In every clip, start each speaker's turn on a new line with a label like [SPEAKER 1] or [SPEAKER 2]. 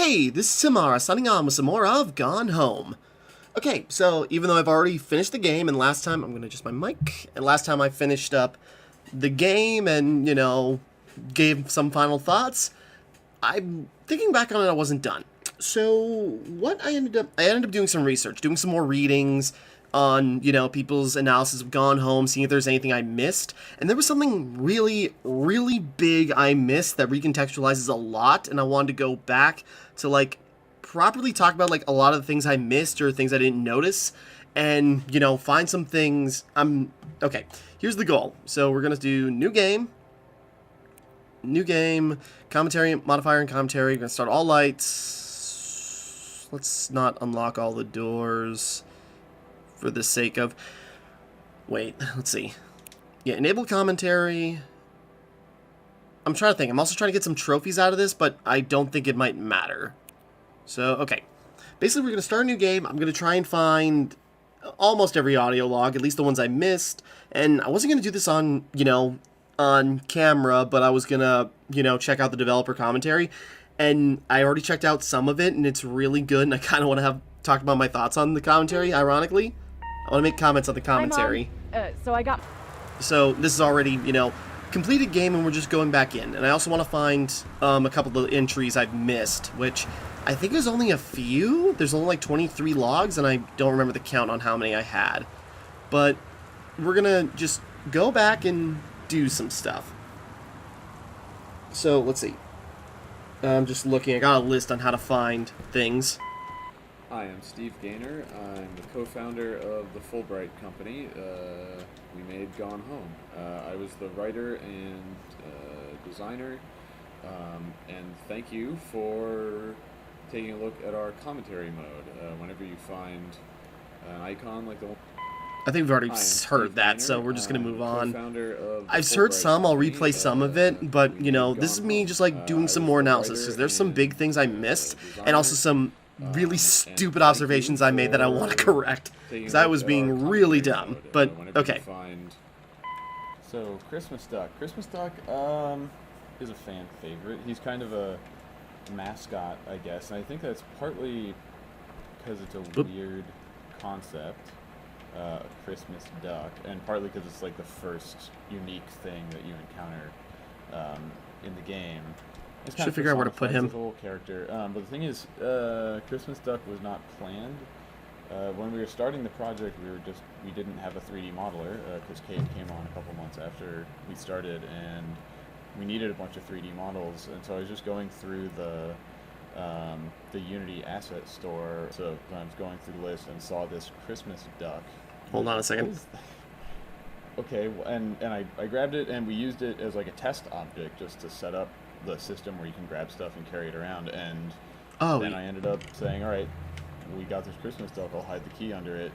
[SPEAKER 1] Hey, this is Timmara signing on with some more of Gone Home. Okay, so even though I've already finished the game, and last time, I'm going to adjust my mic, and last time I finished up the game and, gave some final thoughts, I'm thinking back on it, I wasn't done. So, what I ended up doing some research, doing some more readings on, people's analysis of Gone Home, seeing if there's anything I missed, and there was something really, really big I missed that recontextualizes a lot, and I wanted to go back to, properly talk about, a lot of the things I missed or things I didn't notice, and, find some things. Okay, here's the goal. So we're gonna do new game, commentary, modifier, and commentary. We're gonna start all lights. Let's not unlock all the doors for the sake of... Wait, let's see. Yeah, enable commentary. I'm trying to think. I'm also trying to get some trophies out of this, but I don't think it might matter. So, okay. Basically, we're going to start a new game. I'm going to try and find almost every audio log, at least the ones I missed. And I wasn't going to do this on, on camera, but I was going to, check out the developer commentary. And I already checked out some of it, and it's really good. And I kind of want to talk about my thoughts on the commentary, ironically. I want to make comments on the commentary.
[SPEAKER 2] Hi, Mom.
[SPEAKER 1] So this is already, completed game, and we're just going back in. And I also want to find a couple of the entries I've missed, which I think there's only a few. There's only 23 logs, and I don't remember the count on how many I had. But we're going to just go back and do some stuff. So let's see. I'm just looking. I got a list on how to find things.
[SPEAKER 3] Hi, I'm Steve Gaynor. I'm the co-founder of the Fulbright Company. We made Gone Home. I was the writer and designer, and thank you for taking a look at our commentary mode. Whenever you find an icon like the one...
[SPEAKER 1] I think we've already heard that, so we're just going to move on. I've heard some, I'll replay some of it, but, this is me just, doing some more analysis, because there's some big things I missed, and also some really stupid observations I made that I want to correct, because I was being really dumb, but, okay.
[SPEAKER 3] So, Christmas Duck. Christmas Duck is a fan favorite. He's kind of a mascot, I guess, and I think that's partly because it's a weird concept, a Christmas duck, and partly because it's the first unique thing that you encounter in the game.
[SPEAKER 1] Should figure out where to put him.
[SPEAKER 3] He's a little character, but the thing is, Christmas Duck was not planned. When we were starting the project, we didn't have a 3D modeler because Kate came on a couple months after we started, and we needed a bunch of 3D models. And so I was just going through the Unity asset store. So I was going through the list and saw this Christmas duck.
[SPEAKER 1] Hold on a second.
[SPEAKER 3] Okay, and I grabbed it, and we used it as a test object just to set up the system where you can grab stuff and carry it around, and then I ended up saying, alright, we got this Christmas duck, I'll hide the key under it,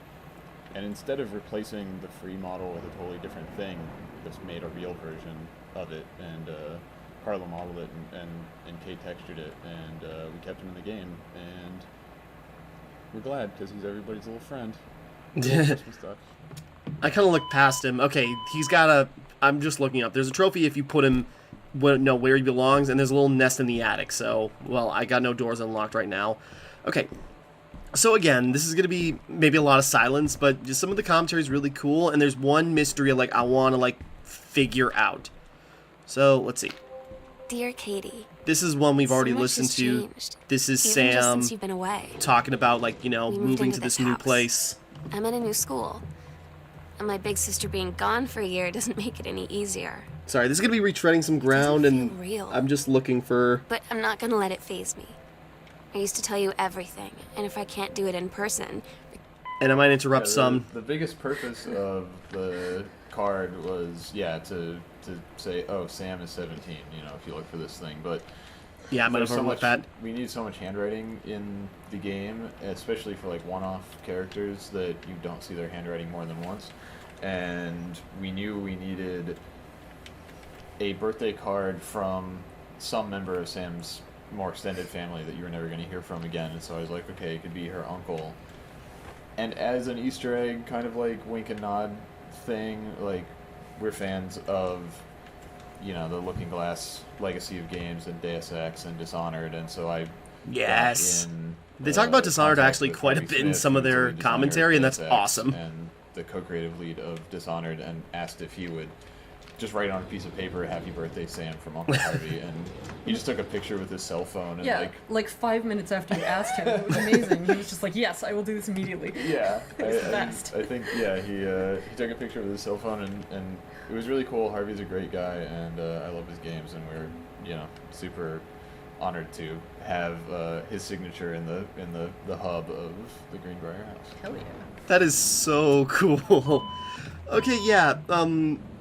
[SPEAKER 3] and instead of replacing the free model with a totally different thing, just made a real version of it, and Carla modeled it, and Kate textured it, and we kept him in the game, and we're glad, because he's everybody's little friend. Christmas duck.
[SPEAKER 1] I kind of looked past him. Okay, he's got a... I'm just looking up. There's a trophy if you put him... where he belongs, and there's a little nest in the attic, so, well, I got no doors unlocked right now. Okay, so again, this is going to be maybe a lot of silence, but just some of the commentary is really cool, and there's one mystery, I want to, figure out. So, let's see.
[SPEAKER 4] Dear Katie.
[SPEAKER 1] This is one we've
[SPEAKER 4] So
[SPEAKER 1] already
[SPEAKER 4] much
[SPEAKER 1] listened
[SPEAKER 4] has
[SPEAKER 1] to.
[SPEAKER 4] changed,
[SPEAKER 1] This is
[SPEAKER 4] even just
[SPEAKER 1] Sam
[SPEAKER 4] since you've been away.
[SPEAKER 1] talking about,
[SPEAKER 4] We moved
[SPEAKER 1] moving
[SPEAKER 4] into
[SPEAKER 1] to this
[SPEAKER 4] this
[SPEAKER 1] new
[SPEAKER 4] house.
[SPEAKER 1] place.
[SPEAKER 4] I'm in a new school. And my big sister being gone for a year doesn't make it any easier.
[SPEAKER 1] Sorry, this is going to be retreading some ground,
[SPEAKER 4] Doesn't
[SPEAKER 1] and
[SPEAKER 4] feel real.
[SPEAKER 1] I'm just looking for...
[SPEAKER 4] But I'm not gonna let it faze me. I used to tell you everything, and if I can't do it in person...
[SPEAKER 1] And I might interrupt some.
[SPEAKER 3] The biggest purpose of the card was, to say, oh, Sam is 17, if you look for this thing, but...
[SPEAKER 1] Yeah, I might have overlooked that.
[SPEAKER 3] We need so much handwriting in the game, especially for one-off characters that you don't see their handwriting more than once. And we knew we needed a birthday card from some member of Sam's more extended family that you were never going to hear from again. And so I was like, okay, it could be her uncle. And as an Easter egg, kind of wink and nod thing, we're fans of the Looking Glass legacy of games and Deus Ex and Dishonored, and so I
[SPEAKER 1] Yes.
[SPEAKER 3] in
[SPEAKER 1] They talk about Dishonored
[SPEAKER 3] contact
[SPEAKER 1] actually
[SPEAKER 3] with
[SPEAKER 1] quite a
[SPEAKER 3] Harvey
[SPEAKER 1] bit in
[SPEAKER 3] Smith,
[SPEAKER 1] some of
[SPEAKER 3] who's the
[SPEAKER 1] their
[SPEAKER 3] lead designer
[SPEAKER 1] commentary, and
[SPEAKER 3] of
[SPEAKER 1] that's
[SPEAKER 3] Deus Ex,
[SPEAKER 1] awesome.
[SPEAKER 3] And the co-creative lead of Dishonored, and asked if he would just write on a piece of paper, "Happy birthday, Sam," from Uncle Harvey, and he just took a picture with his cell phone and
[SPEAKER 2] Yeah, like 5 minutes after you asked him, it was amazing. He was just like, "Yes, I will do this immediately."
[SPEAKER 3] Yeah,
[SPEAKER 2] It's the best.
[SPEAKER 3] I think he took a picture with his cell phone, and it was really cool. Harvey's a great guy, and I love his games, and we're super honored to have his signature in the hub of the Greenbrier house.
[SPEAKER 2] Hell yeah.
[SPEAKER 1] That is so cool. Okay, yeah,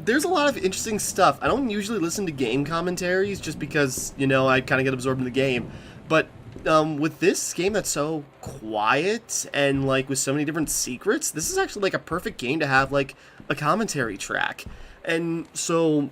[SPEAKER 1] there's a lot of interesting stuff. I don't usually listen to game commentaries just because, I kind of get absorbed in the game. But with this game that's so quiet and, with so many different secrets, this is actually, a perfect game to have, a commentary track. And so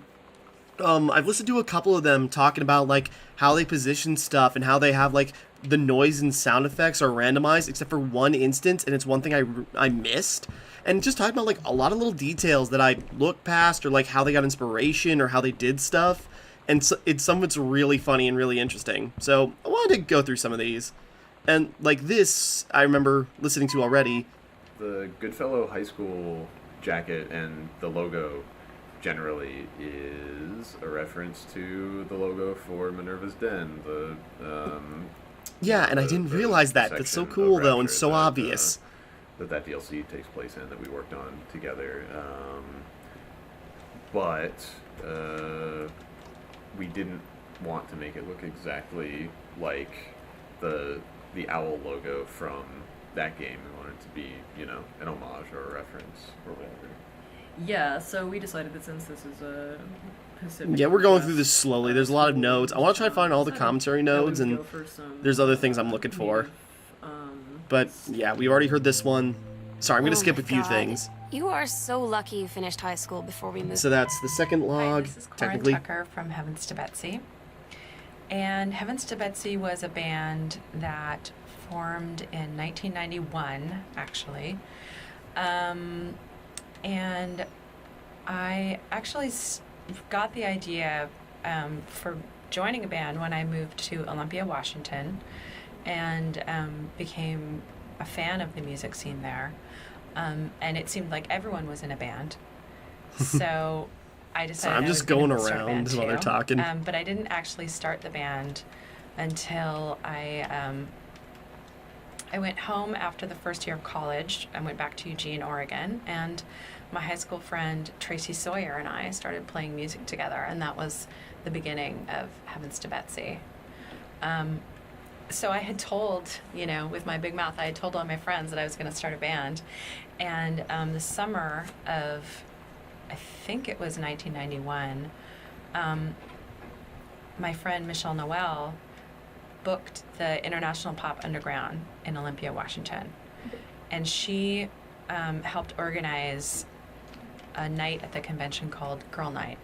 [SPEAKER 1] I've listened to a couple of them talking about, how they position stuff and how they have, the noise and sound effects are randomized except for one instance, and it's one thing I missed. And just talking about, a lot of little details that I looked past, or, how they got inspiration or how they did stuff. And so, some of it's really funny and really interesting. So I wanted to go through some of these. And, this, I remember listening to already.
[SPEAKER 3] The Goodfellow High School jacket and the logo generally is a reference to the logo for Minerva's Den,
[SPEAKER 1] Yeah, and I didn't realize that. That's so cool, though, and so obvious.
[SPEAKER 3] That DLC takes place in, that we worked on together. But we didn't want to make it look exactly like the owl logo from that game. We wanted it to be, an homage or a reference or whatever.
[SPEAKER 2] Yeah, so we decided that since this is a Pacific...
[SPEAKER 1] Yeah, we're going through this slowly. There's a lot of nodes. I want to try to find all the commentary nodes, and there's other things I'm looking for. But, yeah, we already heard this one. Sorry, I'm going to skip a few things.
[SPEAKER 4] You are so lucky you finished high school before we moved.
[SPEAKER 1] So that's the second log,
[SPEAKER 5] Hi, this is Corin
[SPEAKER 1] technically.
[SPEAKER 5] Tucker from Heavens to Betsy. And Heavens to Betsy was a band that formed in 1991, actually. And I actually got the idea for joining a band when I moved to Olympia, Washington, and became a fan of the music scene there. And it seemed like everyone was in a band. So I decided
[SPEAKER 1] I'm
[SPEAKER 5] I
[SPEAKER 1] just
[SPEAKER 5] was gonna
[SPEAKER 1] going
[SPEAKER 5] start a band
[SPEAKER 1] around while they're
[SPEAKER 5] too.
[SPEAKER 1] talking.
[SPEAKER 5] But I didn't actually start the band until I went home after the first year of college. I went back to Eugene, Oregon, and my high school friend Tracy Sawyer and I started playing music together, and that was the beginning of Heavens to Betsy. So I had told, with my big mouth, I had told all my friends that I was going to start a band. And the summer of, I think it was 1991, my friend Michelle Noel booked the International Pop Underground in Olympia, Washington. And she helped organize a night at the convention called Girl Night.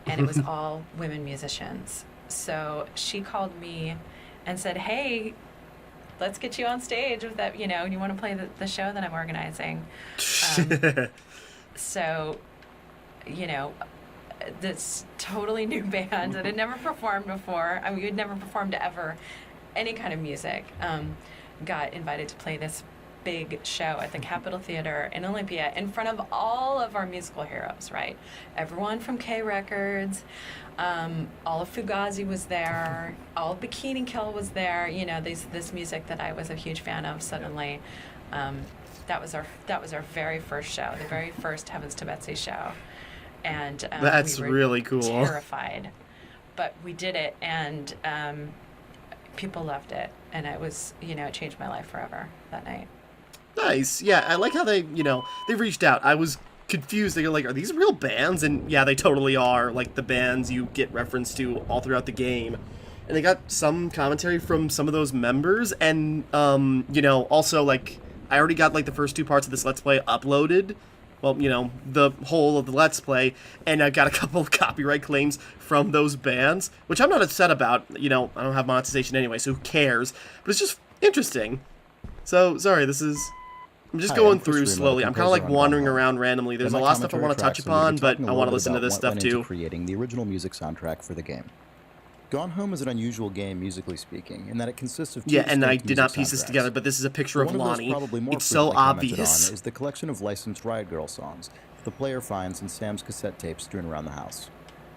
[SPEAKER 5] And it was all women musicians. So she called me and said, "Hey, let's get you on stage with that, you want to play the show that I'm organizing." So, this totally new band that had never performed before, we had never performed ever any kind of music, got invited to play this big show at the Capitol Theater in Olympia in front of all of our musical heroes, right? Everyone from K Records, all of Fugazi was there, all of Bikini Kill was there, this music that I was a huge fan of suddenly. That was our very first show, the very first Heavens to Betsy show. And
[SPEAKER 1] that's
[SPEAKER 5] we were
[SPEAKER 1] really cool.
[SPEAKER 5] Terrified. But we did it, and people loved it, and it was, it changed my life forever that night.
[SPEAKER 1] Nice. Yeah, I like how they reached out. I was confused. They're like, are these real bands? And yeah, they totally are. Like the bands you get referenced to all throughout the game. And they got some commentary from some of those members. And, also, I already got, the first two parts of this Let's Play uploaded. Well, the whole of the Let's Play. And I got a couple of copyright claims from those bands, which I'm not upset about. I don't have monetization anyway, so who cares? But it's just interesting. So, sorry, I'm just going through slowly. I'm kind of wandering around randomly. There's a lot of stuff I want to touch upon, but I want to listen to this stuff too.
[SPEAKER 6] Creating the original music soundtrack for the game. Gone Home is an unusual game, musically speaking, in that it consists of two
[SPEAKER 1] Yeah, and I
[SPEAKER 6] distinct
[SPEAKER 1] did not
[SPEAKER 6] music
[SPEAKER 1] piece this
[SPEAKER 6] soundtracks.
[SPEAKER 1] together, but this is a picture
[SPEAKER 6] But
[SPEAKER 1] of
[SPEAKER 6] one of those
[SPEAKER 1] Lonnie.
[SPEAKER 6] probably more
[SPEAKER 1] It's so
[SPEAKER 6] frequently commented
[SPEAKER 1] obvious.
[SPEAKER 6] on is the collection of licensed Riot Girl songs that the player finds in Sam's cassette tapes strewn around the house.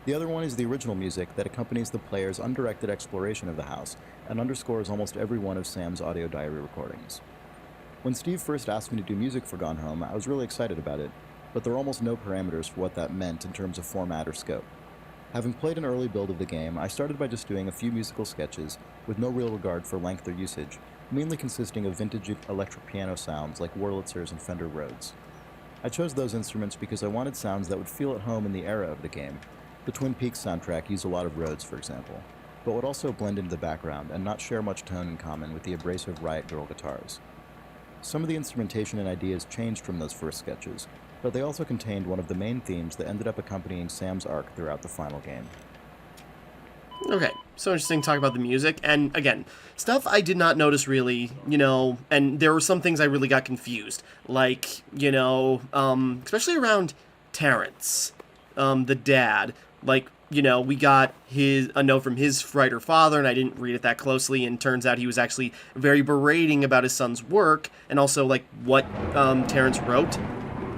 [SPEAKER 6] The other one is the original music that accompanies the player's undirected exploration of the house and underscores almost every one of Sam's audio diary recordings. When Steve first asked me to do music for Gone Home, I was really excited about it, but there were almost no parameters for what that meant in terms of format or scope. Having played an early build of the game, I started by just doing a few musical sketches with no real regard for length or usage, mainly consisting of vintage electric piano sounds like Wurlitzers and Fender Rhodes. I chose those instruments because I wanted sounds that would feel at home in the era of the game. The Twin Peaks soundtrack used a lot of Rhodes, for example, but would also blend into the background and not share much tone in common with the abrasive Riot Girl guitars. Some of the instrumentation and ideas changed from those first sketches, but they also contained one of the main themes that ended up accompanying Sam's arc throughout the final game.
[SPEAKER 1] Okay, so interesting to talk about the music, and again, stuff I did not notice really, and there were some things I really got confused, like, especially around Terrence, the dad, like, we got a note from his writer father, and I didn't read it that closely, and turns out he was actually very berating about his son's work, and also, like, what Terrence wrote.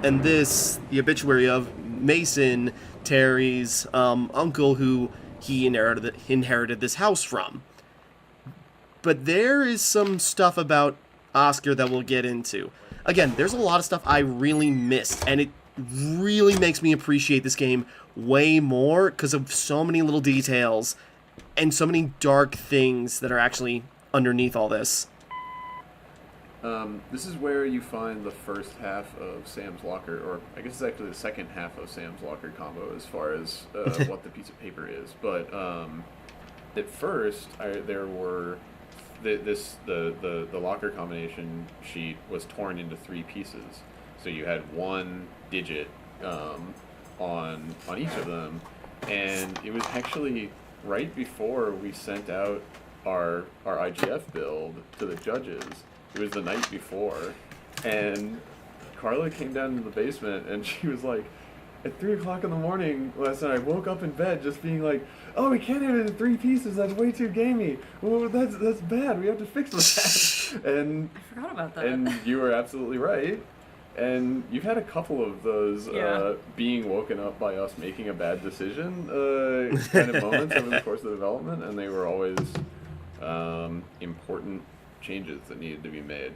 [SPEAKER 1] And this, the obituary of Mason, Terry's uncle, who he inherited this house from. But there is some stuff about Oscar that we'll get into. Again, there's a lot of stuff I really missed, and it really makes me appreciate this game way more because of so many little details and so many dark things that are actually underneath all this.
[SPEAKER 3] This is where you find the first half of Sam's locker, or I guess it's actually the second half of Sam's locker combo as far as what the piece of paper is. But at first, there were the locker combination sheet was torn into 3 pieces. So you had 1 digit on each of them, and it was actually right before we sent out our IGF build to the judges. It was the night before, and Carla came down to the basement, and she was like, at 3 o'clock in the morning last night, I woke up in bed just being like, oh, we can't have it in 3 pieces, that's way too gamey. Well, that's bad, we have to fix that. And
[SPEAKER 2] I forgot about that.
[SPEAKER 3] And you were absolutely right. And you've had a couple of those being woken up by us making a bad decision kind of moments over the course of the development, and they were always important changes that needed to be made.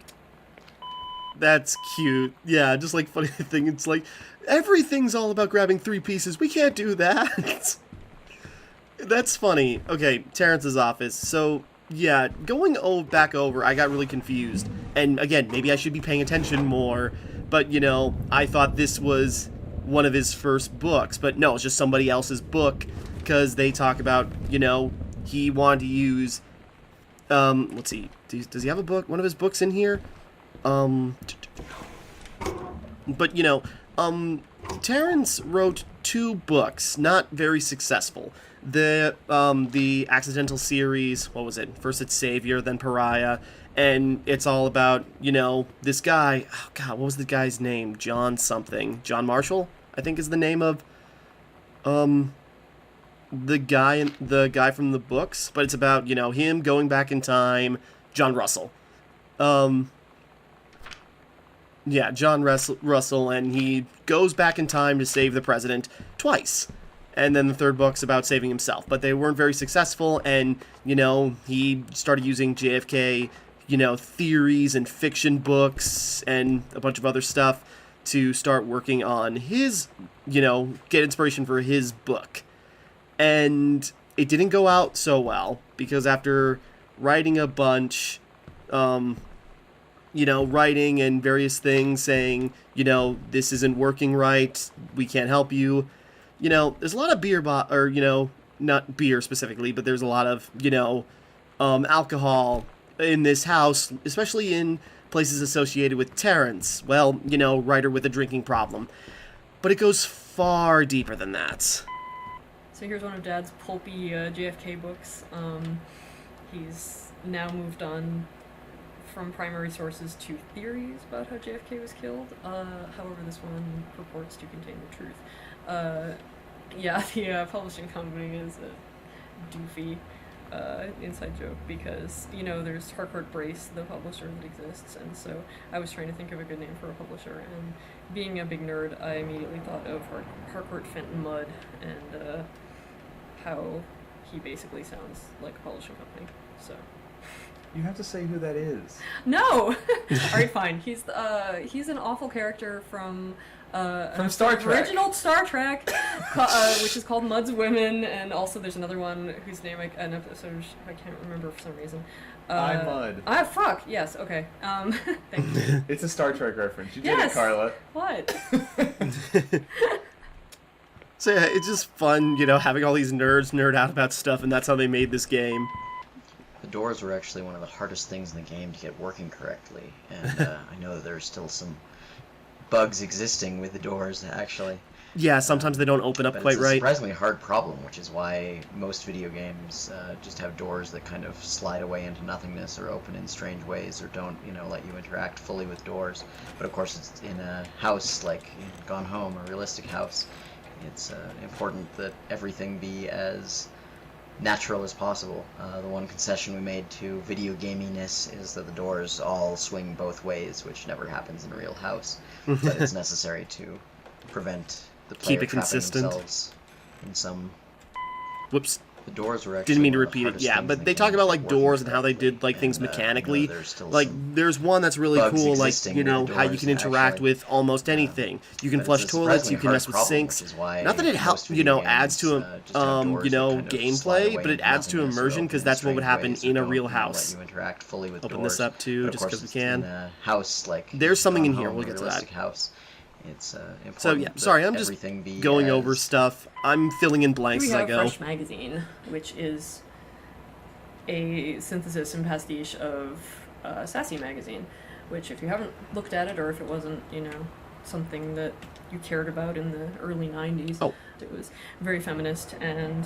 [SPEAKER 1] That's cute. Yeah, just like funny thing, it's like, everything's all about grabbing 3 pieces. We can't do that. That's funny. Okay, Terrence's office. So, yeah, going back over, I got really confused. And again, maybe I should be paying attention more. But, I thought this was one of his first books. But no, it's just somebody else's book. Because they talk about, he wanted to use... let's see. Does he have a book? One of his books in here? But, Terrence wrote 2 books, not very successful. The Accidental series, what was it? First it's Savior, then Pariah, and it's all about, this guy, oh god, what was the guy's name? John something. John Marshall, I think is the name of, the guy from the books, but it's about, him going back in time. John Russell. Yeah, John Russell, and he goes back in time to save the president twice. And then the 3rd book's about saving himself. But they weren't very successful, and, he started using JFK, theories and fiction books and a bunch of other stuff to start working on his, get inspiration for his book. And it didn't go out so well, because after writing a bunch, writing and various things saying, this isn't working right, we can't help you. There's a lot of beer, not beer specifically, but there's a lot of, alcohol in this house, especially in places associated with Terrence. Well, writer with a drinking problem. But it goes far deeper than that.
[SPEAKER 2] So here's one of Dad's pulpy JFK books. He's now moved on from primary sources to theories about how JFK was killed. However, this one purports to contain the truth. The publishing company is doofy inside joke because, you know, there's Harcourt Brace, the publisher that exists, and so I was trying to think of a good name for a publisher, and being a big nerd, I immediately thought of Harcourt Fenton Mudd and how he basically sounds like a publishing company, so...
[SPEAKER 3] You have to say who that is.
[SPEAKER 2] No! Alright, fine. He's an awful character from
[SPEAKER 3] Star Trek.
[SPEAKER 2] Original Star Trek, which is called Mudd's Women, and also there's another one whose name an episode I can't remember for some reason.
[SPEAKER 3] I'm Mudd.
[SPEAKER 2] Fuck, yes, okay. Thank you.
[SPEAKER 3] It's a Star Trek reference. You did
[SPEAKER 2] Yes.
[SPEAKER 3] it, Carla.
[SPEAKER 2] What?
[SPEAKER 1] So yeah, it's just fun, you know, having all these nerds nerd out about stuff, and that's how they made this game.
[SPEAKER 7] The doors were actually one of the hardest things in the game to get working correctly, and I know that there's still some bugs existing with the doors, actually.
[SPEAKER 1] Yeah, sometimes they don't open up
[SPEAKER 7] But
[SPEAKER 1] quite
[SPEAKER 7] it's a
[SPEAKER 1] right.
[SPEAKER 7] surprisingly hard problem, which is why most video games just have doors that kind of slide away into nothingness or open in strange ways or don't, you know, let you interact fully with doors. But of course, it's in a house like in Gone Home, a realistic house. It's important that everything be as natural as possible. The one concession we made to video gaminess is that the doors all swing both ways, which never happens in a real house. But it's necessary to prevent the player
[SPEAKER 1] Keep it
[SPEAKER 7] trapping
[SPEAKER 1] consistent.
[SPEAKER 7] themselves in some...
[SPEAKER 1] Whoops.
[SPEAKER 7] The doors were actually
[SPEAKER 1] Didn't mean to
[SPEAKER 7] one of the
[SPEAKER 1] repeat it.
[SPEAKER 7] hardest
[SPEAKER 1] Yeah,
[SPEAKER 7] things in
[SPEAKER 1] but
[SPEAKER 7] the
[SPEAKER 1] they talk
[SPEAKER 7] game
[SPEAKER 1] about
[SPEAKER 7] to
[SPEAKER 1] like
[SPEAKER 7] get working
[SPEAKER 1] doors and how they
[SPEAKER 7] correctly.
[SPEAKER 1] did like things
[SPEAKER 7] And,
[SPEAKER 1] mechanically.
[SPEAKER 7] there's still
[SPEAKER 1] Like
[SPEAKER 7] some
[SPEAKER 1] there's one that's really
[SPEAKER 7] bugs
[SPEAKER 1] cool, like
[SPEAKER 7] existing
[SPEAKER 1] you know
[SPEAKER 7] with the
[SPEAKER 1] how you
[SPEAKER 7] doors,
[SPEAKER 1] can interact
[SPEAKER 7] actually.
[SPEAKER 1] with almost anything. You can
[SPEAKER 7] But
[SPEAKER 1] flush
[SPEAKER 7] it's a
[SPEAKER 1] toilets, you
[SPEAKER 7] surprisingly
[SPEAKER 1] can mess
[SPEAKER 7] hard
[SPEAKER 1] with
[SPEAKER 7] problem,
[SPEAKER 1] sinks.
[SPEAKER 7] which is why
[SPEAKER 1] Not that it
[SPEAKER 7] most
[SPEAKER 1] helps, you
[SPEAKER 7] video
[SPEAKER 1] know, adds to
[SPEAKER 7] games, just have doors
[SPEAKER 1] you
[SPEAKER 7] that
[SPEAKER 1] know,
[SPEAKER 7] kind of slide
[SPEAKER 1] gameplay,
[SPEAKER 7] away
[SPEAKER 1] but it
[SPEAKER 7] into
[SPEAKER 1] adds to
[SPEAKER 7] nothingness or
[SPEAKER 1] immersion
[SPEAKER 7] open
[SPEAKER 1] because
[SPEAKER 7] in
[SPEAKER 1] that's what would
[SPEAKER 7] strange
[SPEAKER 1] happen
[SPEAKER 7] ways
[SPEAKER 1] in
[SPEAKER 7] that
[SPEAKER 1] a
[SPEAKER 7] don't,
[SPEAKER 1] real
[SPEAKER 7] you know,
[SPEAKER 1] house.
[SPEAKER 7] let you interact fully with
[SPEAKER 1] Open
[SPEAKER 7] doors.
[SPEAKER 1] this up too,
[SPEAKER 7] But of
[SPEAKER 1] just
[SPEAKER 7] course,
[SPEAKER 1] because we
[SPEAKER 7] it's
[SPEAKER 1] can.
[SPEAKER 7] in a house like
[SPEAKER 1] There's something
[SPEAKER 7] Gone
[SPEAKER 1] in here.
[SPEAKER 7] Home,
[SPEAKER 1] We'll
[SPEAKER 7] a
[SPEAKER 1] get to that.
[SPEAKER 7] realistic house. It's important
[SPEAKER 1] So yeah, sorry, I'm just
[SPEAKER 7] everything be
[SPEAKER 1] going over
[SPEAKER 7] as
[SPEAKER 1] stuff. I'm filling in blanks
[SPEAKER 2] We
[SPEAKER 1] as I
[SPEAKER 2] have
[SPEAKER 1] go.
[SPEAKER 2] Fresh Magazine, which is a synthesis and pastiche of Sassy Magazine, which if you haven't looked at it or if it wasn't, you know, something that you cared about in the early 90s,
[SPEAKER 1] Oh.
[SPEAKER 2] it was very feminist and,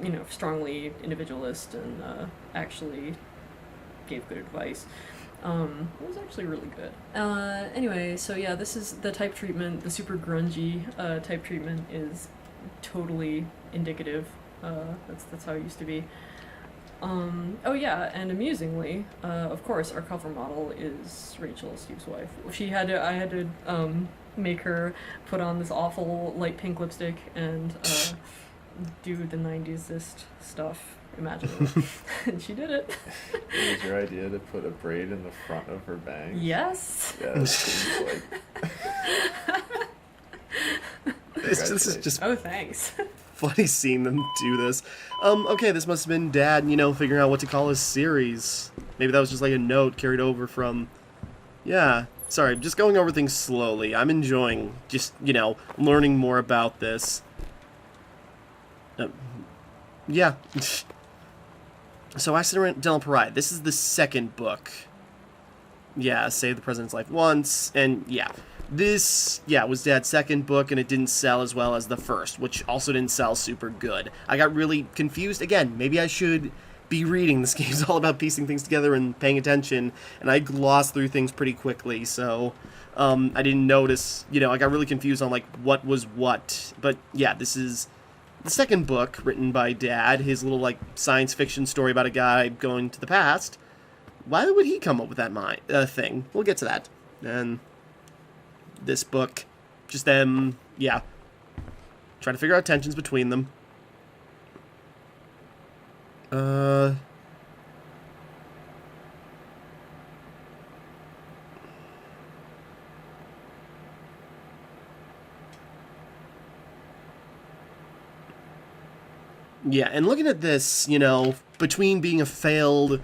[SPEAKER 2] you know, strongly individualist and actually gave good advice. It was actually really good. Anyway, so yeah, this is the type treatment, the super grungy type treatment is totally indicative. That's how it used to be. Oh yeah, and amusingly, of course, our cover model is Rachel, Steve's wife. I had to make her put on this awful light pink lipstick and do the 90s-ist stuff imaginable. And she did it.
[SPEAKER 3] It was your idea to put a braid in the front of her bangs?
[SPEAKER 2] Yes.
[SPEAKER 3] Yeah, it seems like...
[SPEAKER 1] This is just
[SPEAKER 2] Oh, thanks.
[SPEAKER 1] funny seeing them do this. Okay, this must have been Dad, you know, figuring out what to call his series. Maybe that was just like a note carried over from... Yeah, sorry, just going over things slowly. I'm enjoying just, you know, learning more about this. Yeah. So Accidental Pariah, this is the second book. Yeah, Save the President's Life Once, and yeah. This, yeah, was Dad's second book, and it didn't sell as well as the first, which also didn't sell super good. I got really confused. Again, maybe I should be reading. This game's all about piecing things together and paying attention, and I glossed through things pretty quickly, so I didn't notice, you know, I got really confused on, like, what was what. But, yeah, this is the second book written by Dad, his little, like, science fiction story about a guy going to the past. Why would he come up with that thing? We'll get to that. And this book, just them, yeah, trying to figure out tensions between them. Yeah, and looking at this, you know, between being a failed,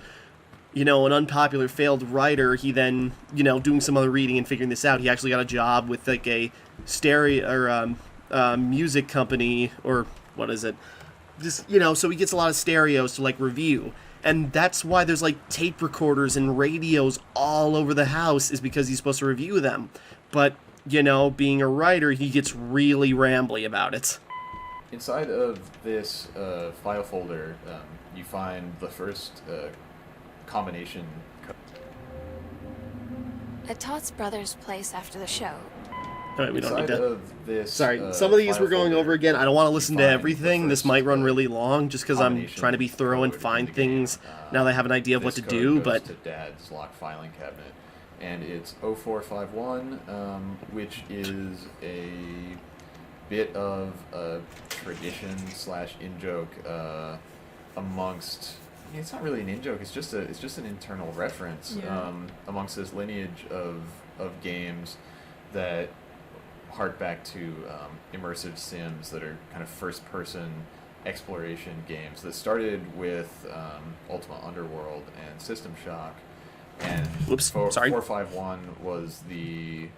[SPEAKER 1] you know, an unpopular failed writer, he then, you know, doing some other reading and figuring this out, he actually got a job with, like, a stereo, or, music company, or, what is it? Just, you know, so he gets a lot of stereos to, like, review. And that's why there's, like, tape recorders and radios all over the house, is because he's supposed to review them. But, you know, being a writer, he gets really rambly about it.
[SPEAKER 3] Inside of this file folder, you find the first combination.
[SPEAKER 4] At Todd's brother's place after the show,
[SPEAKER 1] All right, we don't need
[SPEAKER 3] Inside
[SPEAKER 1] to.
[SPEAKER 3] of this,
[SPEAKER 1] Sorry, some of these
[SPEAKER 3] file
[SPEAKER 1] we're going
[SPEAKER 3] folder,
[SPEAKER 1] over again. I don't want to
[SPEAKER 3] you
[SPEAKER 1] listen to
[SPEAKER 3] find the
[SPEAKER 1] everything. This
[SPEAKER 3] first,
[SPEAKER 1] might run really long, just because I'm
[SPEAKER 3] combination
[SPEAKER 1] trying to be thorough and
[SPEAKER 3] code in
[SPEAKER 1] find
[SPEAKER 3] the game.
[SPEAKER 1] things now that I have an idea of what
[SPEAKER 3] This
[SPEAKER 1] to
[SPEAKER 3] code
[SPEAKER 1] do.
[SPEAKER 3] goes
[SPEAKER 1] But
[SPEAKER 3] to Dad's lock filing cabinet, and it's 0451, which is a bit of a tradition slash in joke amongst. It's not really an in joke. It's just an internal reference amongst this lineage of games that hark back to immersive sims that are kind of first person exploration games that started with Ultima Underworld and System Shock, and
[SPEAKER 1] Whoops, sorry.
[SPEAKER 3] 451 was the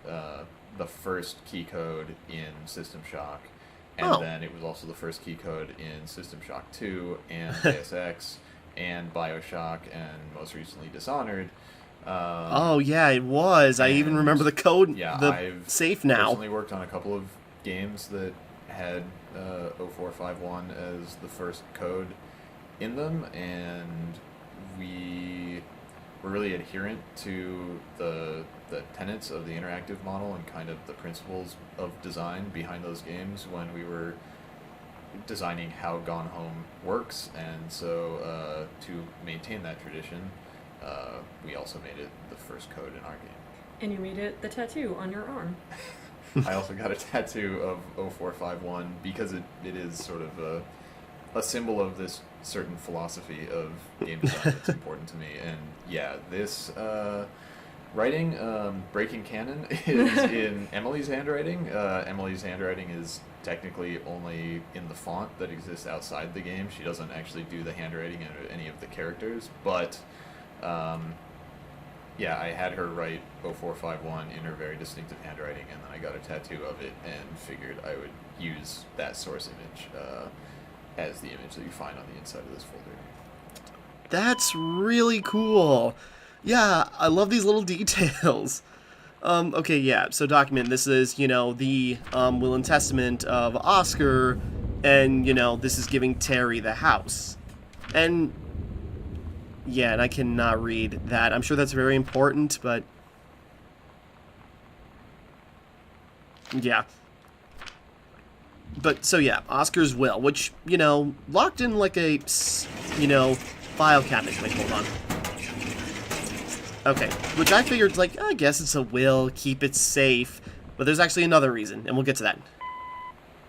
[SPEAKER 3] first key code in System Shock, and then it was also the first key code in System Shock 2 and Deus Ex and Bioshock, and most recently Dishonored.
[SPEAKER 1] Oh yeah, it was. I even remember the code,
[SPEAKER 3] Yeah,
[SPEAKER 1] the
[SPEAKER 3] I've
[SPEAKER 1] safe now.
[SPEAKER 3] personally worked on a couple of games that had 0451 as the first code in them, and we were really adherent to the tenets of the interactive model and kind of the principles of design behind those games when we were designing how Gone Home works, and so to maintain that tradition, we also made it the first code in our game.
[SPEAKER 2] And you made it the tattoo on your arm.
[SPEAKER 3] I also got a tattoo of 0451 because it is sort of a symbol of this certain philosophy of game design that's important to me. And yeah, this writing, Breaking Canon, is in Emily's handwriting. Emily's handwriting is technically only in the font that exists outside the game. She doesn't actually do the handwriting in any of the characters, but yeah, I had her write 0451 in her very distinctive handwriting, and then I got a tattoo of it and figured I would use that source image as the image that you find on the inside of this folder.
[SPEAKER 1] That's really cool. Yeah, I love these little details. Okay, yeah, so document, this is, the will and testament of Oscar, and, this is giving Terry the house. And, yeah, and I cannot read that. I'm sure that's very important, but... yeah. But, so yeah, Oscar's will, which, locked in like a, file cabinet. Wait, hold on. Okay, which I figured, I guess it's a will, keep it safe, but there's actually another reason, and we'll get to that.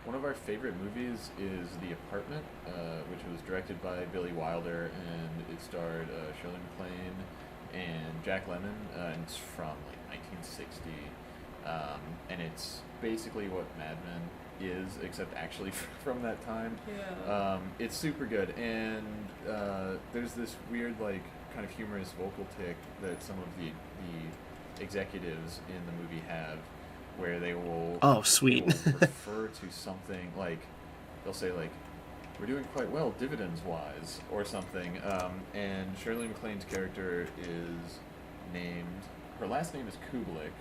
[SPEAKER 3] One of our favorite movies is The Apartment, which was directed by Billy Wilder, and it starred Shirley MacLaine and Jack Lemmon, and it's from, 1960, and it's basically what Mad Men is, except actually from that time.
[SPEAKER 2] Yeah.
[SPEAKER 3] It's super good, and there's this weird, kind of humorous vocal tick that some of the executives in the movie have, where they will
[SPEAKER 1] sweet.
[SPEAKER 3] they will refer to something they'll say we're doing quite well dividends wise or something, and Shirley MacLaine's character is named, her last name is Kubelik,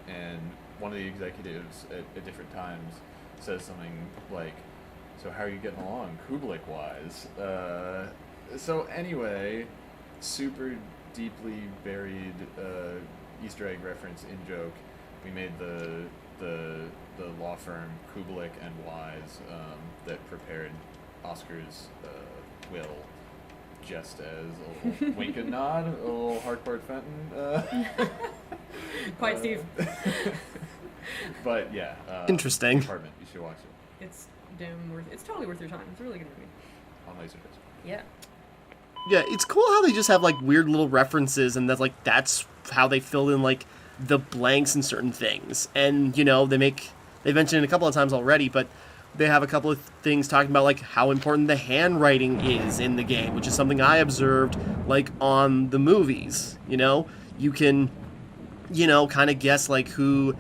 [SPEAKER 3] and one of the executives at different times says something like, so how are you getting along Kubelik wise? So anyway, super deeply buried Easter egg reference in joke. We made the law firm Kubelik and Wise that prepared Oscar's will, just as a little wink and nod, a little Harcourt Fenton.
[SPEAKER 2] Quite Steve.
[SPEAKER 3] But yeah,
[SPEAKER 1] Interesting.
[SPEAKER 3] Apartment, you should watch it.
[SPEAKER 2] It's it's totally worth your time. It's a really good movie.
[SPEAKER 3] On Laserdisc.
[SPEAKER 2] Yeah.
[SPEAKER 1] Yeah, it's cool how they just have, weird little references, and that's how they fill in, the blanks in certain things. And, they mentioned it a couple of times already, but they have a couple of things talking about, how important the handwriting is in the game, which is something I observed, on the movies, You can, kind of guess, who,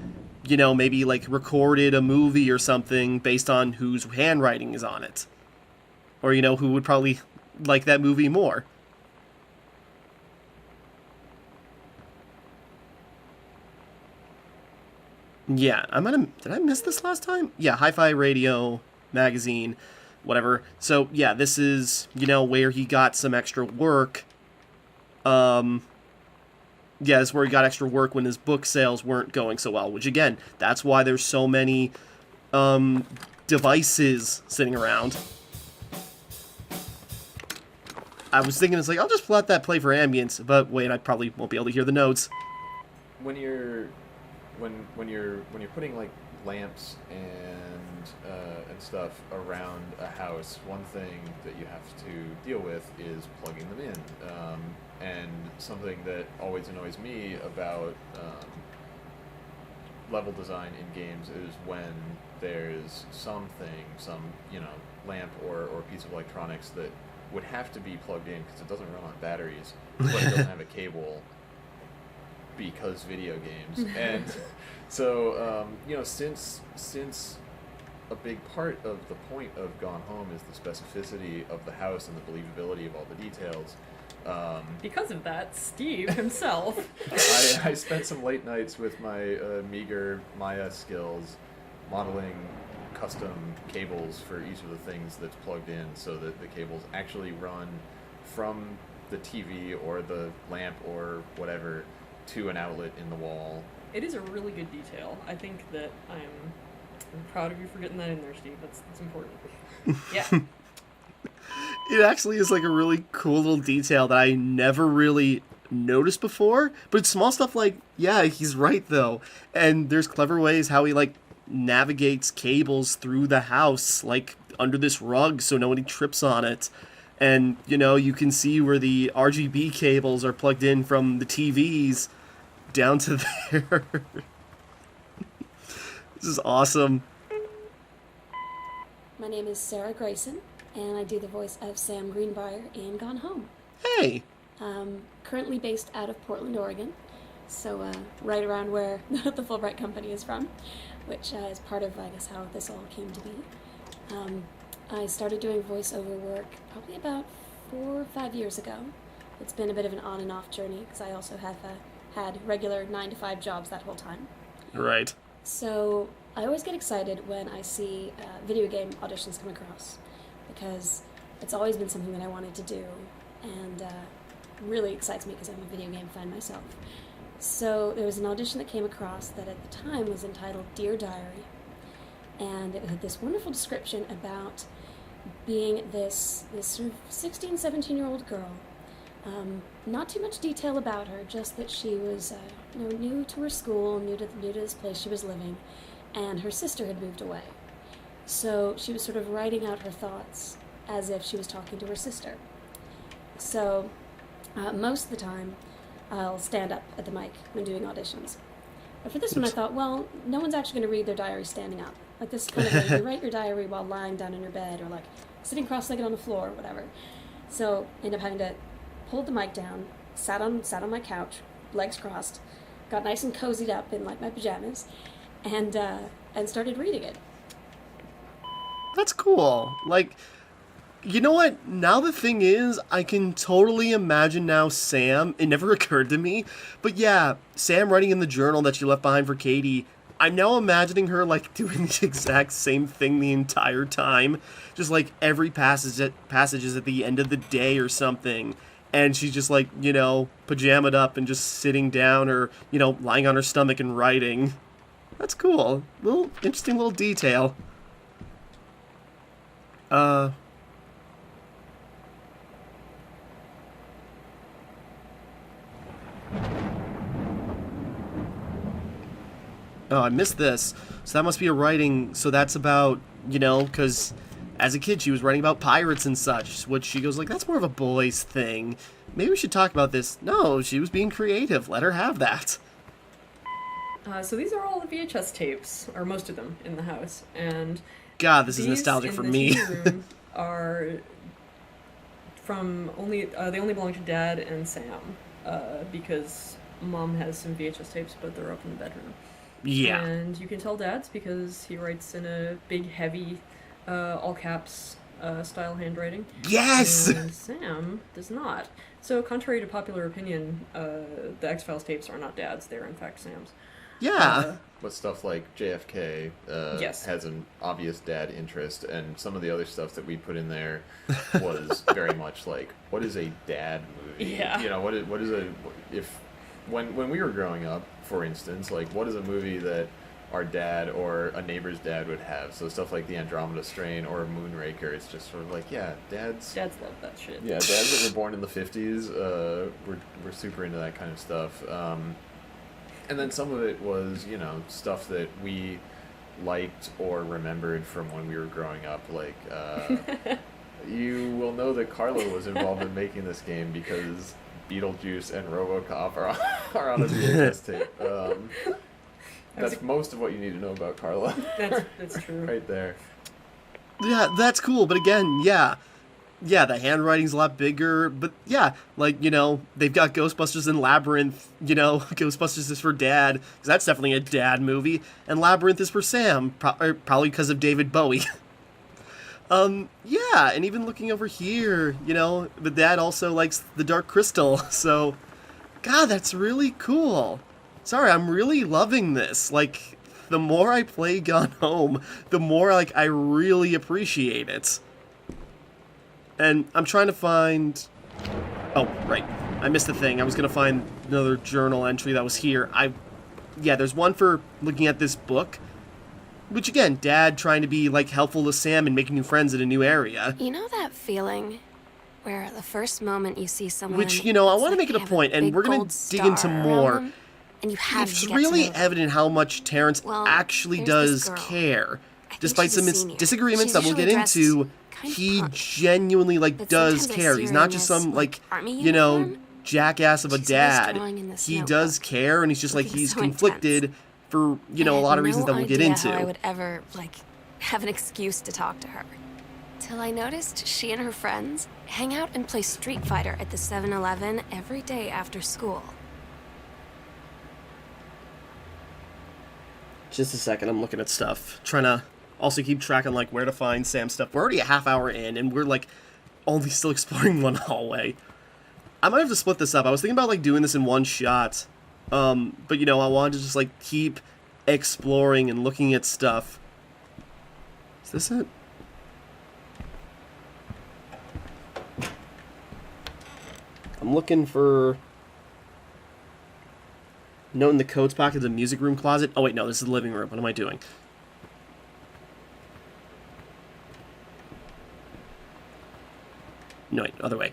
[SPEAKER 1] maybe, recorded a movie or something based on whose handwriting is on it. Or, who would probably like that movie more. Yeah, did I miss this last time? Yeah, Hi-Fi Radio Magazine, whatever. So, yeah, this is, where he got some extra work. yeah, that's where he got extra work when his book sales weren't going so well. Which again, that's why there's so many devices sitting around. I was thinking it's like I'll just let that play for ambience, but wait, I probably won't be able to hear the notes.
[SPEAKER 3] When you're putting like lamps and stuff around a house, one thing that you have to deal with is plugging them in. And something that always annoys me about level design in games is when there's some lamp or piece of electronics that would have to be plugged in because it doesn't run on batteries, but it doesn't have a cable because video games. And so, since a big part of the point of Gone Home is the specificity of the house and the believability of all the details,
[SPEAKER 2] because of that, Steve himself.
[SPEAKER 3] I spent some late nights with my meager Maya skills modeling custom cables for each of the things that's plugged in so that the cables actually run from the TV or the lamp or whatever to an outlet in the wall.
[SPEAKER 2] It is a really good detail. I think that I'm proud of you for getting that in there, Steve. That's important.
[SPEAKER 5] Yeah.
[SPEAKER 1] It actually is like a really cool little detail that I never really noticed before, but it's small stuff like, yeah, he's right though. And there's clever ways how he like navigates cables through the house, like under this rug so nobody trips on it. And, you can see where the RGB cables are plugged in from the TVs down to there. This is awesome.
[SPEAKER 8] My name is Sarah Grayson, and I do the voice of Sam Greenbrier in Gone Home.
[SPEAKER 1] Hey!
[SPEAKER 8] Currently based out of Portland, Oregon, so right around where the Fulbright Company is from, which is part of, I guess, how this all came to be. I started doing voiceover work probably about 4 or 5 years ago. It's been a bit of an on and off journey because I also have had regular 9-to-5 jobs that whole time.
[SPEAKER 1] Right.
[SPEAKER 8] So I always get excited when I see video game auditions come across because it's always been something that I wanted to do and really excites me because I'm a video game fan myself. So there was an audition that came across that at the time was entitled Dear Diary, and it had this wonderful description about being this sort of 16, 17-year-old girl. Not too much detail about her, just that she was new to her school, new to this place she was living, and her sister had moved away. So she was sort of writing out her thoughts as if she was talking to her sister. So most of the time, I'll stand up at the mic when doing auditions. But for this one, I thought, well, no one's actually going to read their diary standing up. Like this kind of thing, you write your diary while lying down in your bed or like sitting cross-legged on the floor or whatever. So I ended up having to pull the mic down, sat on my couch, legs crossed, got nice and cozied up in like my pajamas, and started reading it.
[SPEAKER 1] That's cool. Like, you know what? Now the thing is, I can totally imagine now Sam. It never occurred to me. But yeah, Sam writing in the journal that she left behind for Katie. I'm now imagining her, like, doing the exact same thing the entire time. Just, like, every passage is at the end of the day or something. And she's just, like, pajamaed up and just sitting down or, lying on her stomach and writing. That's cool. Interesting little detail. Oh, I missed this. So that must be a writing, so that's about, because as a kid she was writing about pirates and such, which she goes like, that's more of a boy's thing. Maybe we should talk about this. No, she was being creative. Let her have that.
[SPEAKER 2] So these are all the VHS tapes, or most of them, in the house. And
[SPEAKER 1] God, this is nostalgic for me.
[SPEAKER 2] These in the TV room are from they only belong to Dad and Sam, because Mom has some VHS tapes, but they're up in the bedroom.
[SPEAKER 1] Yeah.
[SPEAKER 2] And you can tell Dad's because he writes in a big, heavy, all caps style handwriting.
[SPEAKER 1] Yes!
[SPEAKER 2] And Sam does not. So, contrary to popular opinion, the X-Files tapes are not Dad's, they're in fact Sam's.
[SPEAKER 1] Yeah.
[SPEAKER 3] But stuff like JFK
[SPEAKER 2] yes.
[SPEAKER 3] has an obvious dad interest, and some of the other stuff that we put in there was very much like, what is a dad movie?
[SPEAKER 2] Yeah.
[SPEAKER 3] What is a... when we were growing up, for instance, like, what is a movie that our dad or a neighbor's dad would have? So stuff like The Andromeda Strain or Moonraker, it's just sort of like, yeah, dads
[SPEAKER 2] love that shit.
[SPEAKER 3] Yeah, dads that were born in the 50s, were super into that kind of stuff. And then some of it was, you know, stuff that we liked or remembered from when we were growing up. Like, you will know that Carlo was involved in making this game because Beetlejuice and RoboCop are on a VHS tape. That's most of what you need to know about Carlo.
[SPEAKER 2] That's true.
[SPEAKER 3] Right there.
[SPEAKER 1] Yeah, that's cool. But again, yeah, the handwriting's a lot bigger. But yeah, like, you know, they've got Ghostbusters and Labyrinth. You know, Ghostbusters is for Dad, because that's definitely a dad movie, and Labyrinth is for Sam, probably because of David Bowie. Yeah, and even looking over here, you know, but Dad also likes The Dark Crystal. So, God, that's really cool. Sorry, I'm really loving this. Like, the more I play Gone Home, the more, like, I really appreciate it. And I'm trying to find... Oh, right. I missed the thing. I was going to find another journal entry that was here. Yeah, there's one for looking at this book. Which, again, Dad trying to be, like, helpful to Sam and making new friends in a new area.
[SPEAKER 4] You know that feeling where the first moment you see someone...
[SPEAKER 1] Which, you know, I want to make it a point, and we're going to dig into more...
[SPEAKER 4] And you have
[SPEAKER 1] it's
[SPEAKER 4] to get
[SPEAKER 1] really
[SPEAKER 4] to know
[SPEAKER 1] evident how much Terrence actually does care. Despite some disagreements that we'll get into, he genuinely, like, does care. He's not just some, like, you know, jackass of a dad. He does care, and he's just, like, he's conflicted for, you know, a lot of reasons that we'll get into.
[SPEAKER 4] How I would ever, like, have an excuse to talk to her. Till I noticed she and her friends hang out and play Street Fighter at the 7-Eleven every day after school.
[SPEAKER 1] Just a second, I'm looking at stuff. Trying to also keep track on, like, where to find Sam's stuff. We're already a half hour in, and we're, like, only still exploring one hallway. I might have to split this up. I was thinking about, like, doing this in one shot. But, you know, I wanted to just, like, keep exploring and looking at stuff. Is this it? I'm looking for... Note in the coats pocket of the music room closet. Oh, wait, no, this is the living room. What am I doing? No, wait, other way.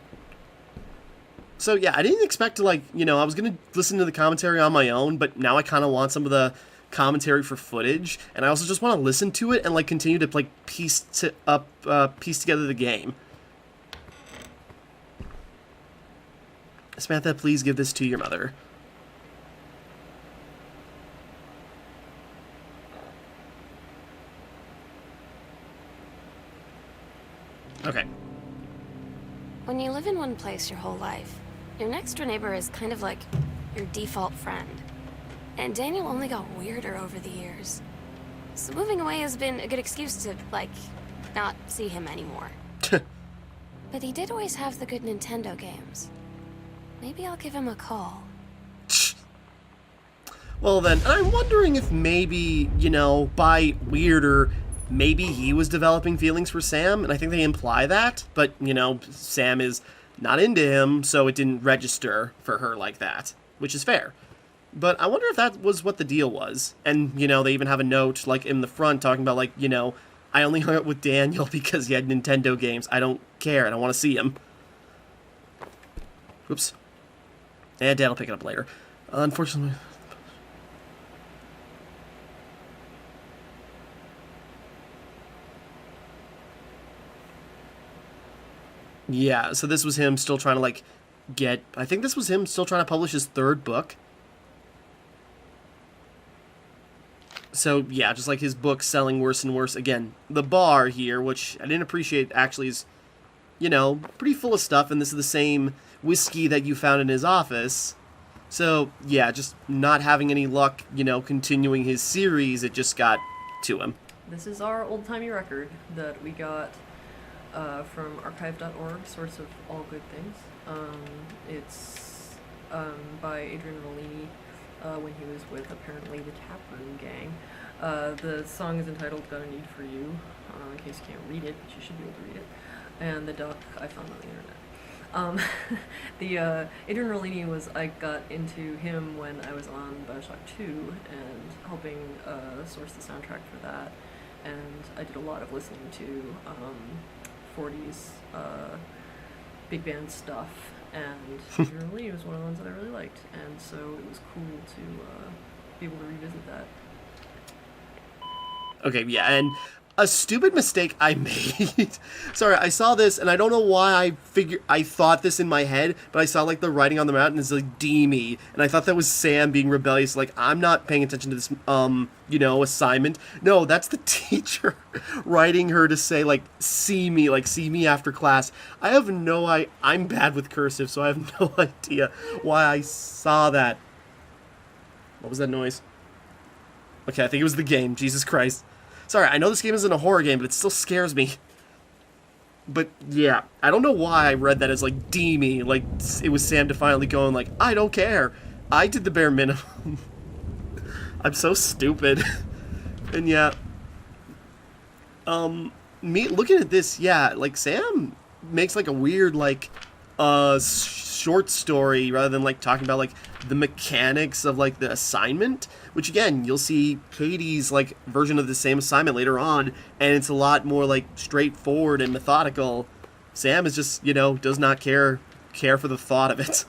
[SPEAKER 1] So, yeah, I didn't expect to, like, you know, I was going to listen to the commentary on my own, but now I kind of want some of the commentary for footage, and I also just want to listen to it and, like, continue to, like, piece together the game. Samantha, please give this to your mother. Okay.
[SPEAKER 4] When you live in one place your whole life, your next door neighbor is kind of like your default friend. And Daniel only got weirder over the years. So moving away has been a good excuse to, like, not see him anymore. But he did always have the good Nintendo games. Maybe I'll give him a call.
[SPEAKER 1] Well then, I'm wondering if maybe, you know, by weirder... Maybe he was developing feelings for Sam, and I think they imply that, but, you know, Sam is not into him, so it didn't register for her like that, which is fair. But I wonder if that was what the deal was. And, you know, they even have a note, like, in the front talking about, like, you know, I only hung out with Daniel because he had Nintendo games. I don't care. I don't want to see him. Whoops. And Dad will pick it up later. Unfortunately... Yeah, so this was him still trying to, like, I think this was him still trying to publish his third book. So, yeah, just like his book selling worse and worse. Again, the bar here, which I didn't appreciate, actually is, you know, pretty full of stuff, and this is the same whiskey that you found in his office. So, yeah, just not having any luck, you know, continuing his series, it just got to him.
[SPEAKER 2] This is our old-timey record that we got... from archive.org, source of all good things. It's by Adrian Rollini when he was with, apparently, the Taproom Gang. The song is entitled Got a Need for You, in case you can't read it, but you should be able to read it. And the doc I found on the internet. The Adrian Rollini I got into him when I was on Bioshock 2 and helping source the soundtrack for that. And I did a lot of listening to 40s big band stuff. And Adrian Rollini was one of the ones that I really liked. And so it was cool to be able to revisit that.
[SPEAKER 1] Okay, yeah, and a stupid mistake I made. Sorry, I saw this, and I don't know why I thought this in my head, but I saw, like, the writing on the mountain is, like, Deemy, and I thought that was Sam being rebellious, like, I'm not paying attention to this, assignment. No, that's the teacher writing her to say, like, see me after class. I'm bad with cursive, so I have no idea why I saw that. What was that noise? Okay, I think it was the game, Jesus Christ. Sorry, I know this game isn't a horror game, but it still scares me. But, yeah, I don't know why I read that as, like, Deemy. Like, it was Sam defiantly going, like, I don't care. I did the bare minimum. I'm so stupid. And, yeah. Me looking at this, yeah, like, Sam makes, like, a weird, like, short story rather than, like, talking about, like, the mechanics of, like, the assignment. Which, again, you'll see Katie's, like, version of the same assignment later on, and it's a lot more, like, straightforward and methodical. Sam is just, does not care for the thought of it.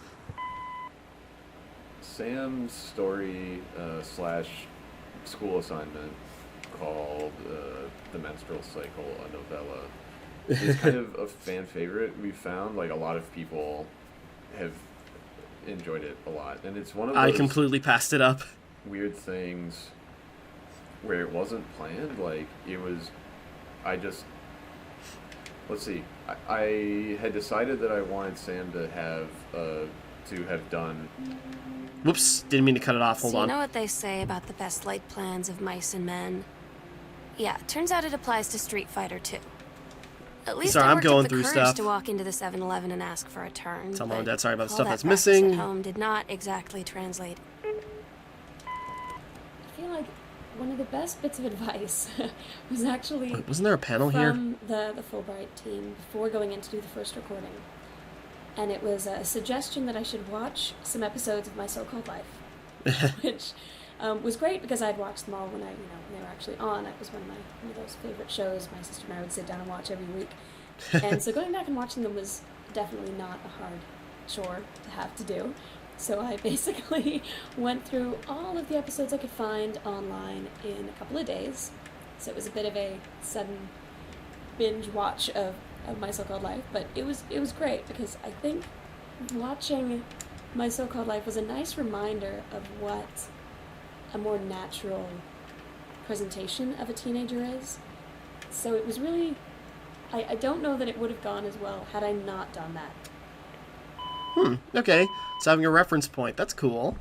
[SPEAKER 9] Sam's story slash school assignment called The Menstrual Cycle, a novella, is kind of a fan favorite. We've found, like, a lot of people have enjoyed it a lot. And it's one of those
[SPEAKER 1] I completely passed it up.
[SPEAKER 9] Weird things where it wasn't planned. Like, it was, let's see, I had decided that I wanted Sam to have done.
[SPEAKER 1] Whoops, didn't mean to cut it off. Hold
[SPEAKER 4] so
[SPEAKER 1] on.
[SPEAKER 4] You know what they say about the best laid plans of mice and men? Yeah, turns out it applies to Street Fighter too. At least
[SPEAKER 1] sorry,
[SPEAKER 4] I
[SPEAKER 1] I'm
[SPEAKER 4] worked
[SPEAKER 1] going
[SPEAKER 4] up the
[SPEAKER 1] through
[SPEAKER 4] courage
[SPEAKER 1] stuff.
[SPEAKER 4] to walk into the 7-Eleven and ask for a turn.
[SPEAKER 1] Tell Mom and Dad sorry about the
[SPEAKER 4] all
[SPEAKER 1] stuff
[SPEAKER 4] that
[SPEAKER 1] that's
[SPEAKER 4] practice
[SPEAKER 1] missing.
[SPEAKER 4] At home did not exactly translate.
[SPEAKER 8] I feel like one of the best bits of advice was actually
[SPEAKER 1] Wait, wasn't there a panel here?
[SPEAKER 8] from the Fulbright team before going in to do the first recording. And it was a suggestion that I should watch some episodes of My So-Called Life, which was great because I'd watched them all when when they were actually on. It was one of those favorite shows my sister and I would sit down and watch every week. And so going back and watching them was definitely not a hard chore to have to do. So I basically went through all of the episodes I could find online in a couple of days. So it was a bit of a sudden binge watch of My So-Called Life, but it was great because I think watching My So-Called Life was a nice reminder of what a more natural presentation of a teenager is. So it was really, I don't know that it would have gone as well had I not done that.
[SPEAKER 1] Okay. So having a reference point. That's cool.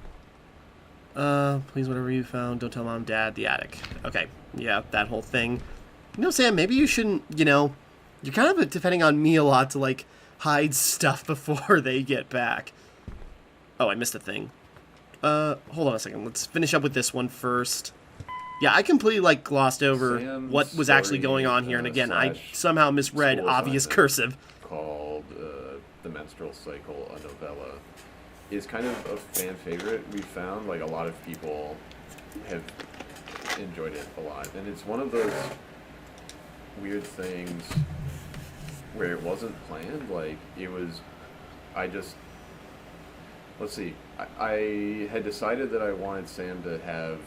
[SPEAKER 1] Please, whatever you found, don't tell Mom and Dad, the attic. Okay. Yeah, that whole thing. Sam, maybe you shouldn't, you're kind of depending on me a lot to, like, hide stuff before they get back. Oh, I missed a thing. Hold on a second. Let's finish up with this one first. Yeah, I completely, like, glossed over
[SPEAKER 9] Sam's
[SPEAKER 1] what was actually
[SPEAKER 9] story,
[SPEAKER 1] going on here. And again, I
[SPEAKER 9] slash
[SPEAKER 1] somehow misread
[SPEAKER 9] school
[SPEAKER 1] obvious
[SPEAKER 9] assignment
[SPEAKER 1] cursive.
[SPEAKER 9] called The Menstrual Cycle, a novella, is kind of a fan favorite. We've found, like, a lot of people have enjoyed it a lot. And it's one of those weird things where it wasn't planned. Like, it was, let's see, I had decided that I wanted Sam to have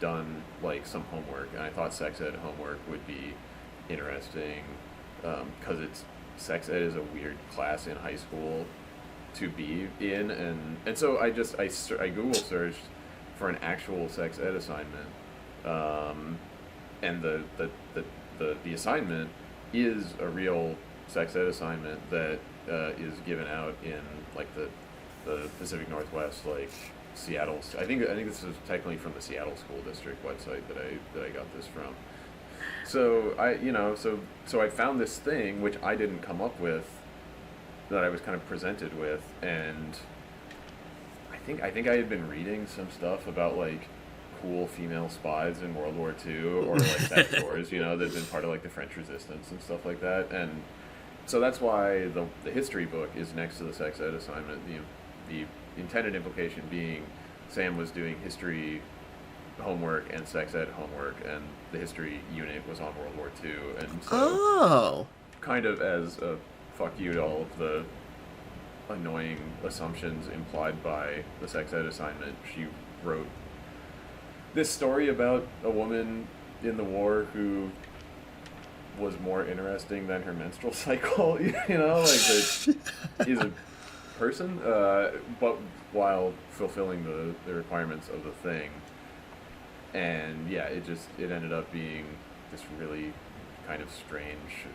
[SPEAKER 9] done, like, some homework, and I thought sex ed homework would be interesting, because sex ed is a weird class in high school to be in, and so I Google searched for an actual sex ed assignment, and the assignment is a real sex ed assignment that is given out in, like, the Pacific Northwest, like Seattle. I think this is technically from the Seattle School District website that I got this from. So I found this thing which I didn't come up with, that I was kind of presented with, and I think I had been reading some stuff about, like, cool female spies in World War II, or, like, saboteurs, that had been part of, like, the French Resistance and stuff like that, and so that's why the history book is next to the sex ed assignment. The intended implication being Sam was doing history homework and sex ed homework, and the history unit was on World War II, and so kind of as a fuck you to all of the annoying assumptions implied by the sex ed assignment, she wrote this story about a woman in the war who was more interesting than her menstrual cycle, like that is a person, but while fulfilling the requirements of the thing. And yeah, it ended up being this really kind of strange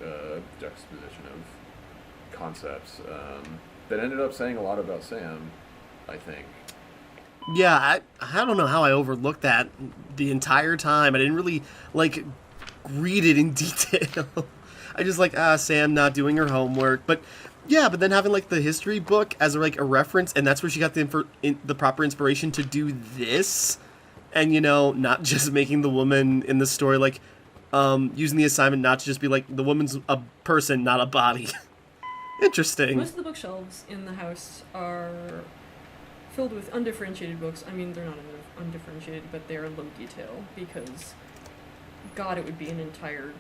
[SPEAKER 9] juxtaposition of concepts that ended up saying a lot about Sam, I think.
[SPEAKER 1] Yeah, I don't know how I overlooked that the entire time. I didn't really, read it in detail. I just Sam not doing her homework. But then having, the history book as, a reference, and that's where she got the proper inspiration to do this. And, not just making the woman in the story, using the assignment not to just be the woman's a person, not a body. Interesting.
[SPEAKER 2] Most of the bookshelves in the house are filled with undifferentiated books. I mean, they're not undifferentiated, but they're low detail because, God, it would be an entire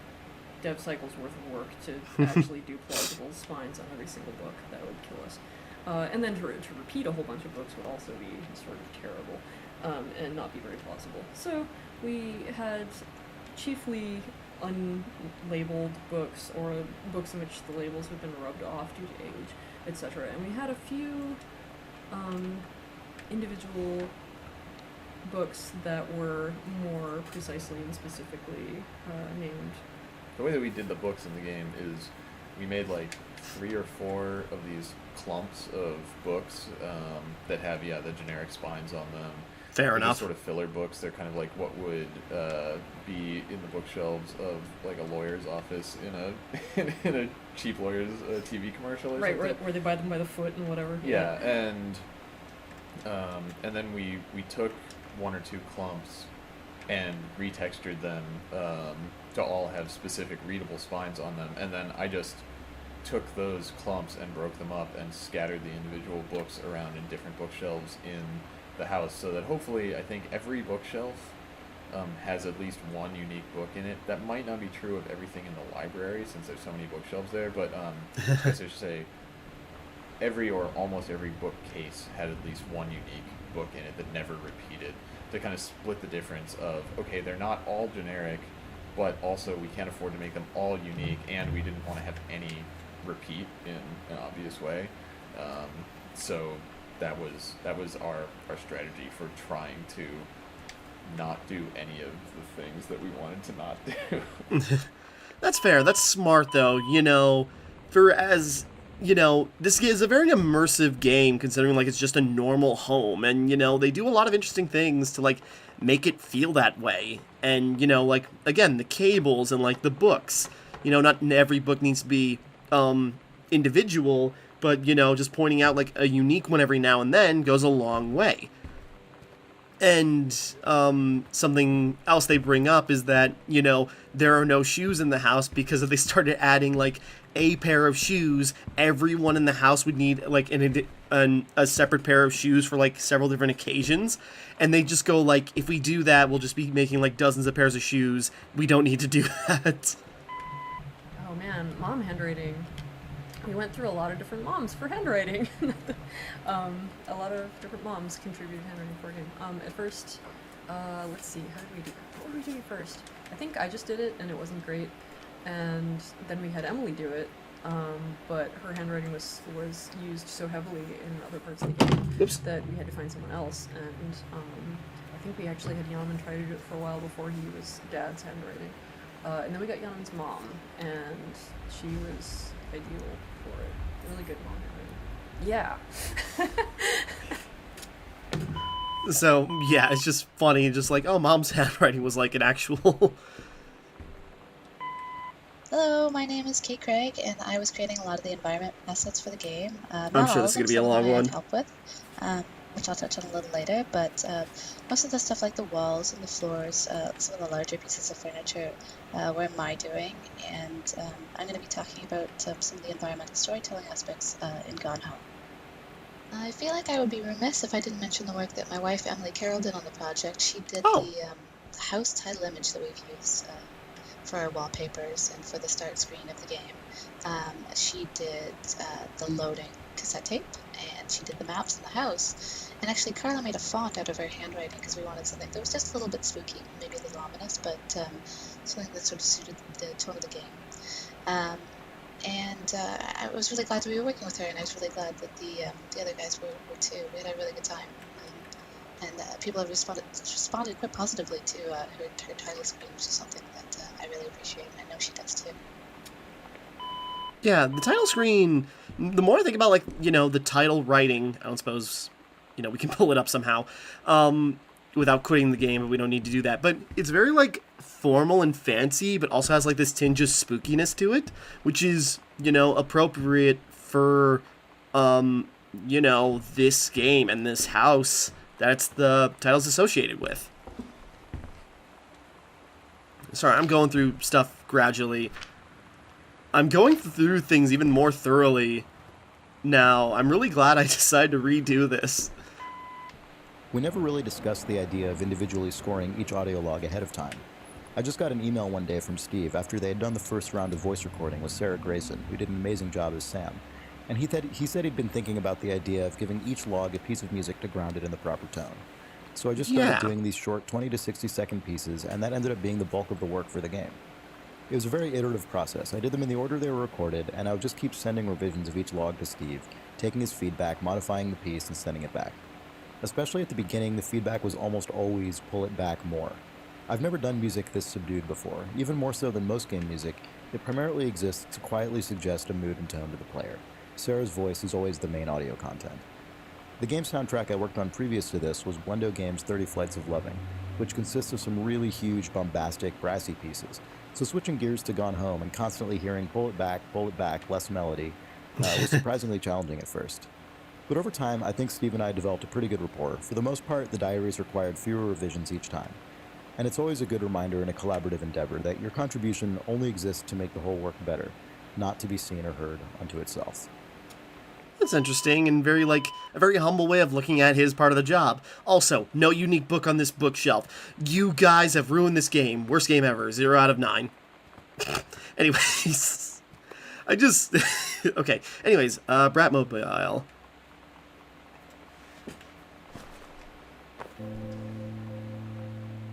[SPEAKER 2] dev cycle's worth of work to actually do plausible spines on every single book. That would kill us. And then to repeat a whole bunch of books would also be sort of terrible and not be very plausible. So we had chiefly unlabeled books or books in which the labels have been rubbed off due to age, etc. And we had a few individual books that were more precisely and specifically named.
[SPEAKER 3] The way that we did the books in the game is we made 3 or 4 of these clumps of books that have the generic spines on them.
[SPEAKER 1] Fair
[SPEAKER 3] They're
[SPEAKER 1] enough.
[SPEAKER 3] just sort of filler books. They're kind of like what would be in the bookshelves of a lawyer's office in a cheap lawyer's TV commercial or something.
[SPEAKER 2] Right, where they buy them by the foot and whatever.
[SPEAKER 3] Yeah, and then we took 1 or 2 clumps and retextured them to all have specific readable spines on them, and then I just took those clumps and broke them up and scattered the individual books around in different bookshelves in the house, so that hopefully I think every bookshelf has at least one unique book in it. That might not be true of everything in the library since there's so many bookshelves there, but I guess I should say every or almost every bookcase had at least one unique book in it that never repeated, to kind of split the difference of, okay, they're not all generic, but also we can't afford to make them all unique, and we didn't want to have any repeat in an obvious way. So that was our strategy for trying to not do any of the things that we wanted to not do.
[SPEAKER 1] That's fair. That's smart, though. This is a very immersive game, considering it's just a normal home, and they do a lot of interesting things to make it feel that way. And again, the cables and the books. Not every book needs to be individual, but just pointing out a unique one every now and then goes a long way. And something else they bring up is that there are no shoes in the house, because if they started adding a pair of shoes, everyone in the house would need a separate pair of shoes for several different occasions, and they just go if we do that, we'll just be making dozens of pairs of shoes. We don't need to do that.
[SPEAKER 2] Oh man, mom handwriting. We went through a lot of different moms for handwriting. A lot of different moms contributed handwriting for a game. At first, let's see, how did we do it? What were we doing first? I think I just did it, and it wasn't great. And then we had Emily do it, but her handwriting was used so heavily in other parts of the game that we had to find someone else. And I think we actually had Yaman try to do it for a while before he was Dad's handwriting. And then we got Yaman's mom, and she was ideal for it. Really good mom handwriting. Yeah.
[SPEAKER 1] So, yeah, it's just funny, just mom's handwriting was an actual...
[SPEAKER 10] Hello, my name is Kate Craig, and I was creating a lot of the environment assets for the game.
[SPEAKER 1] I'm sure this is going to be a long one.
[SPEAKER 10] Help with. which I'll touch on a little later, but most of the stuff like the walls and the floors, some of the larger pieces of furniture were my doing, and I'm going to be talking about some of the environmental storytelling aspects in Gone Home. I feel like I would be remiss if I didn't mention the work that my wife Emily Carroll did on the project. She did the house title image that we've used for our wallpapers and for the start screen of the game. She did the loading cassette tape, and she did the maps in the house. And actually, Carla made a font out of her handwriting because we wanted something that was just a little bit spooky, maybe a little ominous, but something that sort of suited the tone of the game. And I was really glad to be working with her, and I was really glad that the other guys were too. We had a really good time. And people have responded quite positively to her title screen, which is something that I really appreciate, and I know she does too.
[SPEAKER 1] Yeah, the title screen, the more I think about, like, the title writing, I don't suppose, we can pull it up somehow, without quitting the game, but we don't need to do that. But it's very, like, formal and fancy, but also has, like, this tinge of spookiness to it, which is, appropriate for, this game and this house that's the title's associated with. Sorry, I'm going through stuff gradually. I'm going through things even more thoroughly now. I'm really glad I decided to redo this.
[SPEAKER 6] We never really discussed the idea of individually scoring each audio log ahead of time. I just got an email one day from Steve after they had done the first round of voice recording with Sarah Grayson, who did an amazing job as Sam. And he said he'd been thinking about the idea of giving each log a piece of music to ground it in the proper tone. So I just started doing these short 20 to 60 second pieces, and that ended up being the bulk of the work for the game. It was a very iterative process. I did them in the order they were recorded, and I would just keep sending revisions of each log to Steve, taking his feedback, modifying the piece, and sending it back. Especially at the beginning, the feedback was almost always pull it back more. I've never done music this subdued before. Even more so than most game music, it primarily exists to quietly suggest a mood and tone to the player. Sarah's voice is always the main audio content. The game soundtrack I worked on previous to this was Blendo Games' 30 Flights of Loving, which consists of some really huge, bombastic, brassy pieces. So switching gears to Gone Home and constantly hearing pull it back, less melody, was surprisingly challenging at first. But over time, I think Steve and I developed a pretty good rapport. For the most part, the diaries required fewer revisions each time. And it's always a good reminder in a collaborative endeavor that your contribution only exists to make the whole work better, not to be seen or heard unto itself.
[SPEAKER 1] That's interesting and a very humble way of looking at his part of the job. Also, no unique book on this bookshelf. You guys have ruined this game. Worst game ever. 0 out of 9. Anyways, okay. Anyways, Bratmobile.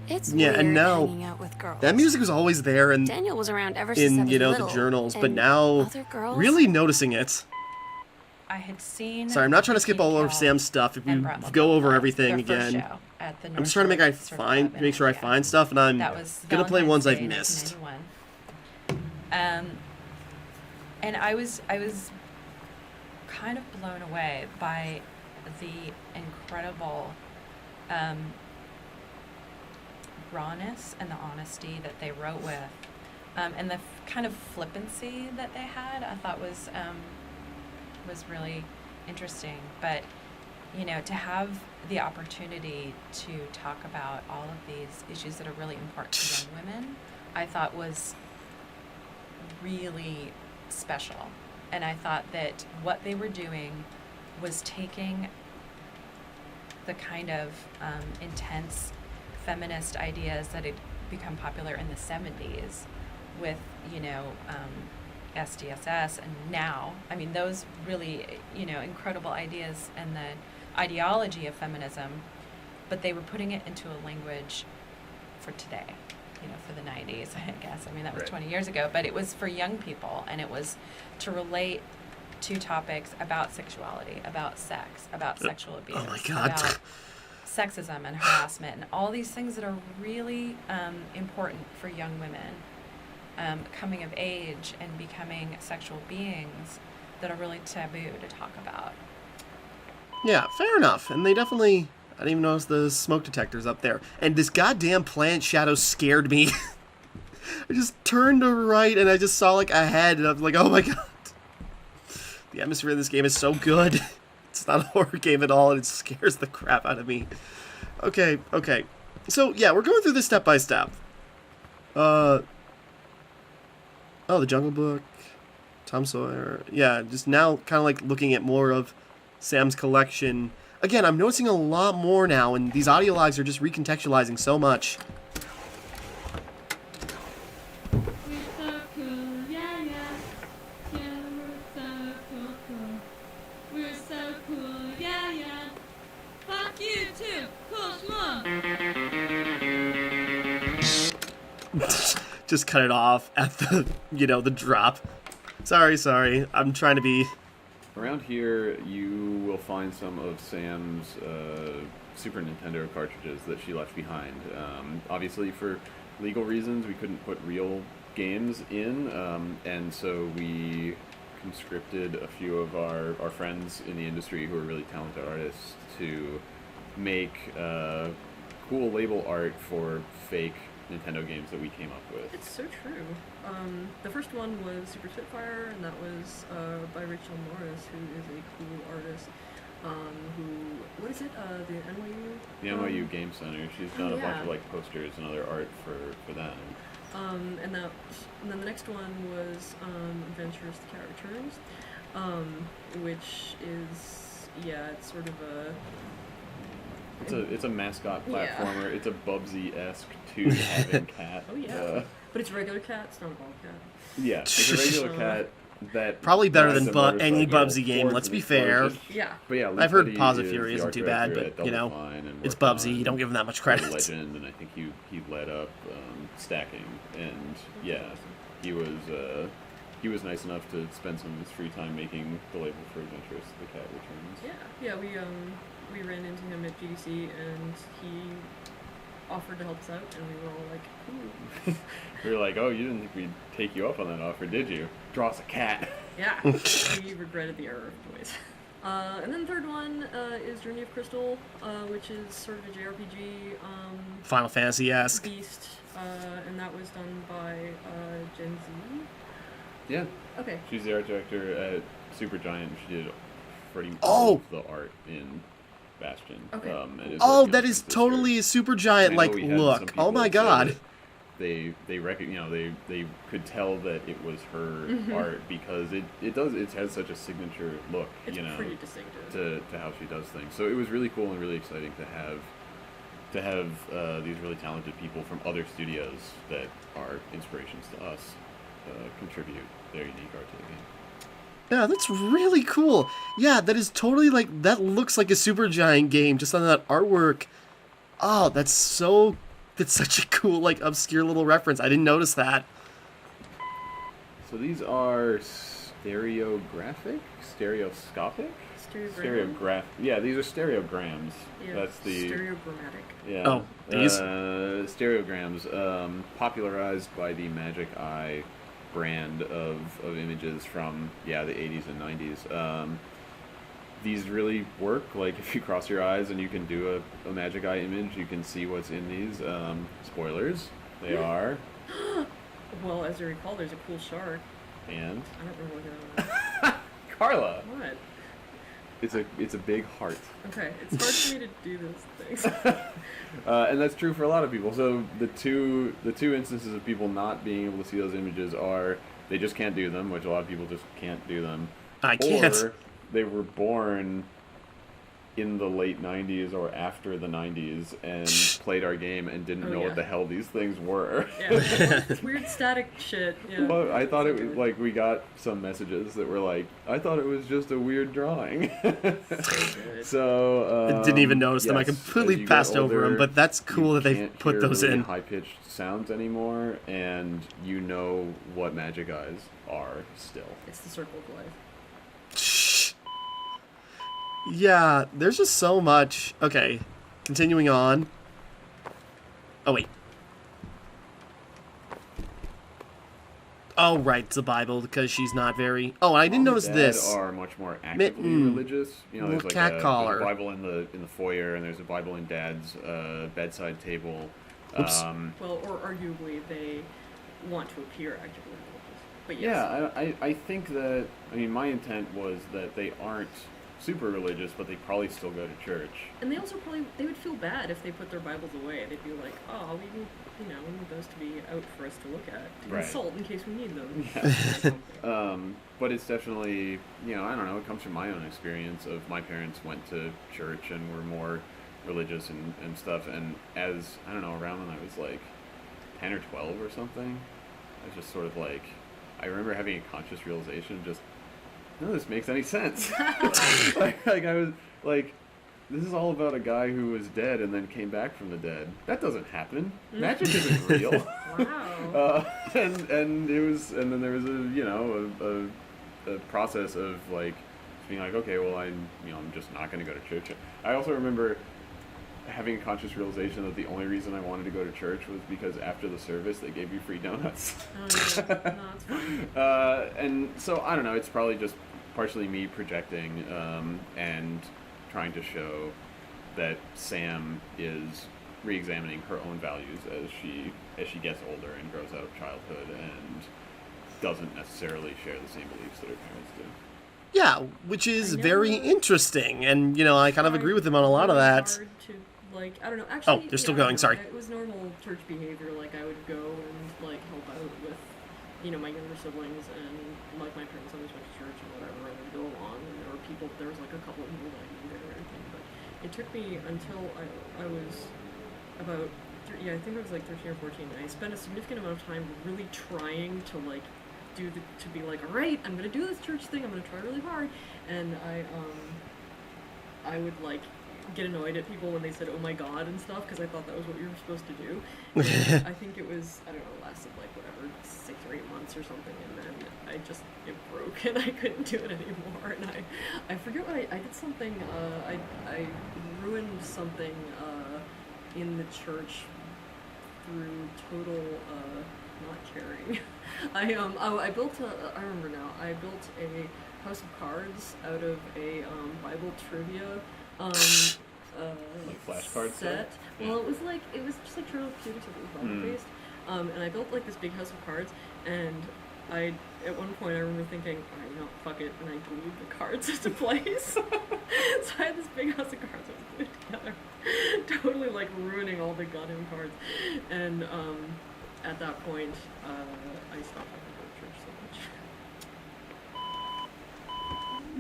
[SPEAKER 4] It's
[SPEAKER 1] Yeah, and
[SPEAKER 4] weird
[SPEAKER 1] now
[SPEAKER 4] hanging out with girls.
[SPEAKER 1] that music was always there and
[SPEAKER 4] Daniel was around ever since I
[SPEAKER 1] in
[SPEAKER 4] was
[SPEAKER 1] the
[SPEAKER 4] little,
[SPEAKER 1] journals, but
[SPEAKER 4] and
[SPEAKER 1] now
[SPEAKER 4] other girls,
[SPEAKER 1] really noticing it.
[SPEAKER 5] I had seen.
[SPEAKER 1] Sorry, I'm not trying to skip all over Sam's stuff. If we go over everything again, I'm just trying to make sure I find stuff, and I'm gonna play ones I've missed.
[SPEAKER 5] And I was kind of blown away by the incredible rawness and the honesty that they wrote with, and the kind of flippancy that they had. I thought was really interesting. But to have the opportunity to talk about all of these issues that are really important to young women, I thought was really special. And I thought that what they were doing was taking the kind of intense feminist ideas that had become popular in the 70s with, SDSS, and now, those really, incredible ideas and the ideology of feminism, but they were putting it into a language for today, for the 90s, I guess. That was 20 years ago, but it was for young people, and it was to relate to topics about sexuality, about sex, about sexual abuse,
[SPEAKER 1] oh my God.
[SPEAKER 5] about sexism and harassment, and all these things that are really important for young women. Coming of age and becoming sexual beings that are really taboo to talk about.
[SPEAKER 1] Yeah, fair enough. And they definitely... I didn't even notice the smoke detectors up there. And this goddamn plant shadow scared me. I just turned to right and I just saw a head and I was like, oh my God. The atmosphere in this game is so good. It's It's not a horror game at all, and it scares the crap out of me. Okay. So, yeah, we're going through this step by step. Oh, the Jungle Book, Tom Sawyer. Yeah, just now kind of like looking at more of Sam's collection. Again, I'm noticing a lot more now, and these audio logs are just recontextualizing so much. Just cut it off at the, the drop. Sorry. I'm trying to be...
[SPEAKER 9] Around here, you will find some of Sam's Super Nintendo cartridges that she left behind. Obviously, for legal reasons, we couldn't put real games in, and so we conscripted a few of our friends in the industry who are really talented artists to make cool label art for fake Nintendo games that we came up with.
[SPEAKER 2] It's so true. The first one was Super Spitfire, and that was by Rachel Morris, who is a cool artist. What is it? The NYU?
[SPEAKER 9] The NYU Game Center. She's done a bunch of posters and other art for them.
[SPEAKER 2] And then the next one was Adventures the Cat Returns, which is it's sort of a...
[SPEAKER 9] It's a mascot platformer. Yeah. It's a Bubsy-esque two-having cat.
[SPEAKER 2] Oh yeah, but it's a regular cat. It's not a ball cat.
[SPEAKER 9] Yeah, it's a regular cat that
[SPEAKER 1] probably better than any Bubsy game. Let's be fair.
[SPEAKER 2] Yeah,
[SPEAKER 9] but yeah,
[SPEAKER 1] I've heard Positive Fury isn't too bad, but it's Bubsy. You don't give him that much credit.
[SPEAKER 9] Legend, and I think he led up stacking, and he was nice enough to spend some of his free time making the label for Adventures the Cat Returns.
[SPEAKER 2] Yeah, we ran into him at GDC, and he offered to help us out, and we were all like, ooh.
[SPEAKER 9] We were like, oh, you didn't think we'd take you up on that offer, did you? Draw us a cat.
[SPEAKER 2] Yeah, we regretted the error of choice. And then the third one is Journey of Crystal, which is sort of a JRPG.
[SPEAKER 1] Final Fantasy-esque.
[SPEAKER 2] Beast, and that was done by Gen Z.
[SPEAKER 9] Yeah.
[SPEAKER 2] Okay.
[SPEAKER 9] She's the art director at Supergiant. She did pretty much all of the art in Bastion.
[SPEAKER 2] Okay.
[SPEAKER 1] That is totally a Supergiant look. Oh my god.
[SPEAKER 9] They could tell that it was her art because it has such a signature look.
[SPEAKER 2] It's pretty distinctive
[SPEAKER 9] to how she does things. So it was really cool and really exciting to have these really talented people from other studios that are inspirations to us contribute their unique art to the game.
[SPEAKER 1] Yeah, that's really cool. Yeah, that is totally that looks like a Supergiant game just on that artwork. Oh, that's such a cool, obscure little reference. I didn't notice that.
[SPEAKER 9] So these are stereoscopic? Yeah, these are stereograms.
[SPEAKER 2] Yeah,
[SPEAKER 9] that's the
[SPEAKER 2] stereogrammatic.
[SPEAKER 9] Yeah.
[SPEAKER 1] Oh, these?
[SPEAKER 9] Stereograms, popularized by the Magic Eye brand of images from the 80s and 90s. These really work. If you cross your eyes and you can do a Magic Eye image, you can see what's in these. Spoilers, they are.
[SPEAKER 2] Well, as I recall, there's a cool shark.
[SPEAKER 9] And?
[SPEAKER 2] I don't remember what that was.
[SPEAKER 9] Carla!
[SPEAKER 2] What?
[SPEAKER 9] It's a big heart.
[SPEAKER 2] Okay, it's hard for me to do those things.
[SPEAKER 9] And that's true for a lot of people. So the two instances of people not being able to see those images are they just can't do them, which a lot of people just can't do them.
[SPEAKER 1] I can't.
[SPEAKER 9] Or they were born in the late 90s or after the 90s and played our game and didn't know what the hell these things were.
[SPEAKER 2] Yeah, it's weird static shit. Yeah.
[SPEAKER 9] But I thought it was we got some messages that were I thought it was just a weird drawing. So
[SPEAKER 1] I didn't even notice them. I completely passed over them, but that's cool that they put those in.
[SPEAKER 9] High-pitched sounds anymore, and you know what Magic Eyes are still.
[SPEAKER 2] It's the circle of life.
[SPEAKER 1] Yeah, there's just so much. Okay, continuing on. Oh, wait. Oh, right, it's the Bible, because she's not very... Oh, I didn't notice this.
[SPEAKER 9] Are much more actively religious. There's
[SPEAKER 1] cat collar.
[SPEAKER 9] There's a Bible in the foyer, and there's a Bible in Dad's bedside table.
[SPEAKER 1] Oops.
[SPEAKER 2] Well, or arguably, they want to appear actively religious. But yes.
[SPEAKER 9] Yeah, I think that... my intent was that they aren't super religious, but they probably still go to church.
[SPEAKER 2] And they also they would feel bad if they put their Bibles away. They'd be like, oh, we need those to be out for us to look at, to consult in case we need them.
[SPEAKER 9] Yeah. But it's definitely, I don't know, it comes from my own experience of my parents went to church and were more religious and stuff. And as, I don't know, around when I was like 10 or 12 or something, I was just sort of like, I remember having a conscious realization of just, none of this makes any sense. like I was like, this is all about a guy who was dead and then came back from the dead. That doesn't happen. Magic isn't real.
[SPEAKER 2] Wow.
[SPEAKER 9] And it was, and then there was a process of like being like, okay, well, I'm just not going to go to church. I also remember having a conscious realization that the only reason I wanted to go to church was because after the service they gave you free donuts.
[SPEAKER 2] Oh, yeah. No, it's fine.
[SPEAKER 9] And so I don't know. It's probably just partially me projecting and trying to show that Sam is re-examining her own values as she gets older and grows out of childhood and doesn't necessarily share the same beliefs that her parents do.
[SPEAKER 1] Yeah, which is very interesting, and I kind of agree with him on a lot of that.
[SPEAKER 2] Hard to, I don't know. Actually,
[SPEAKER 1] they're still going. Sorry.
[SPEAKER 2] It was normal church behavior. Like I would go and help out with, my younger siblings, and my parents always went to church and whatever, and I'd go along. And there were people. There was a couple of people that I knew there or anything, but it took me until I was about, I think I was like 13 or 14. I spent a significant amount of time really trying to to be like, all right, I'm gonna do this church thing. I'm gonna try really hard, and I would get annoyed at people when they said, "Oh my God" and stuff, because I thought that was what you were supposed to do. And I think it was, I don't know, lasted 6 or 8 months or something, and then it broke and I couldn't do it anymore. And I forget what I did something. I ruined something in the church through total not caring. I built I remember now. I built a house of cards out of a Bible trivia
[SPEAKER 9] like flashcard
[SPEAKER 2] set. Well, it was just like Trivial Pursuit, except it was Bible based. And I built this big house of cards, and at one point I remember thinking, all right, fuck it, and I glued the cards into place. So I had this big house of cards I was glued together, totally ruining all the goddamn cards. And at that point, I stopped having to go to church so much.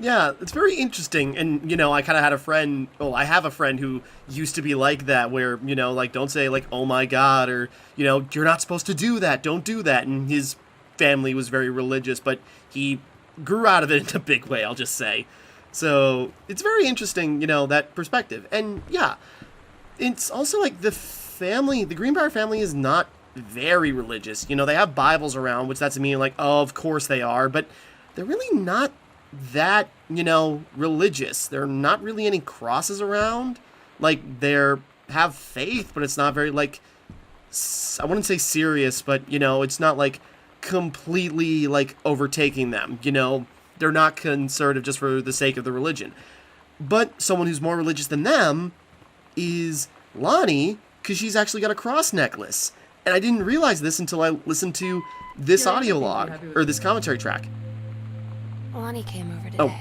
[SPEAKER 1] Yeah, it's very interesting, and I kind of had a friend. Well, I have a friend who used to be like that, where don't say "oh my God" or you're not supposed to do that. Don't do that. And his family was very religious, but he grew out of it in a big way. I'll just say. So it's very interesting, that perspective, and yeah, it's also the family. The Greenbrier family is not very religious. They have Bibles around, which that's mean oh, of course they are, but they're really not that, religious. There are not really any crosses around. They're have faith, but it's not very I wouldn't say serious, but it's not completely overtaking them. They're not conservative just for the sake of the religion. But someone who's more religious than them is Lonnie, because she's actually got a cross necklace. And I didn't realize this until I listened to this audio log, or this commentary track.
[SPEAKER 4] Lonnie came over today.
[SPEAKER 1] Oh,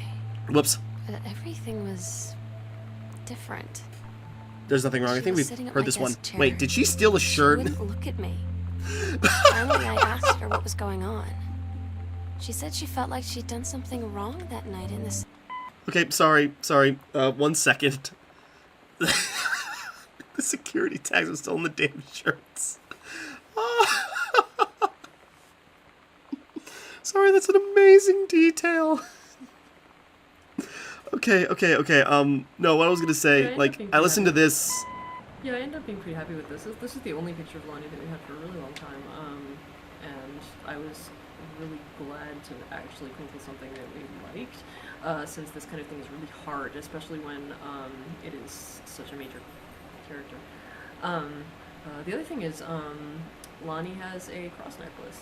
[SPEAKER 1] whoops.
[SPEAKER 4] But everything was different.
[SPEAKER 1] There's nothing wrong. I think we've heard this one. Wait, did she steal a shirt?
[SPEAKER 4] She wouldn't look at me. Finally, I asked her what was going on. She said she felt like she'd done something wrong that night in this.
[SPEAKER 1] Okay, sorry. 1 second. The security tags are still in the damn shirts. Sorry, that's an amazing detail. Okay. No, what I was gonna say, I listened to this.
[SPEAKER 2] Yeah, I ended up being pretty happy with this. This is the only picture of Lonnie that we had for a really long time, and I was really glad to actually come up with something that we liked, since this kind of thing is really hard, especially when it is such a major character. The other thing is, Lonnie has a cross necklace.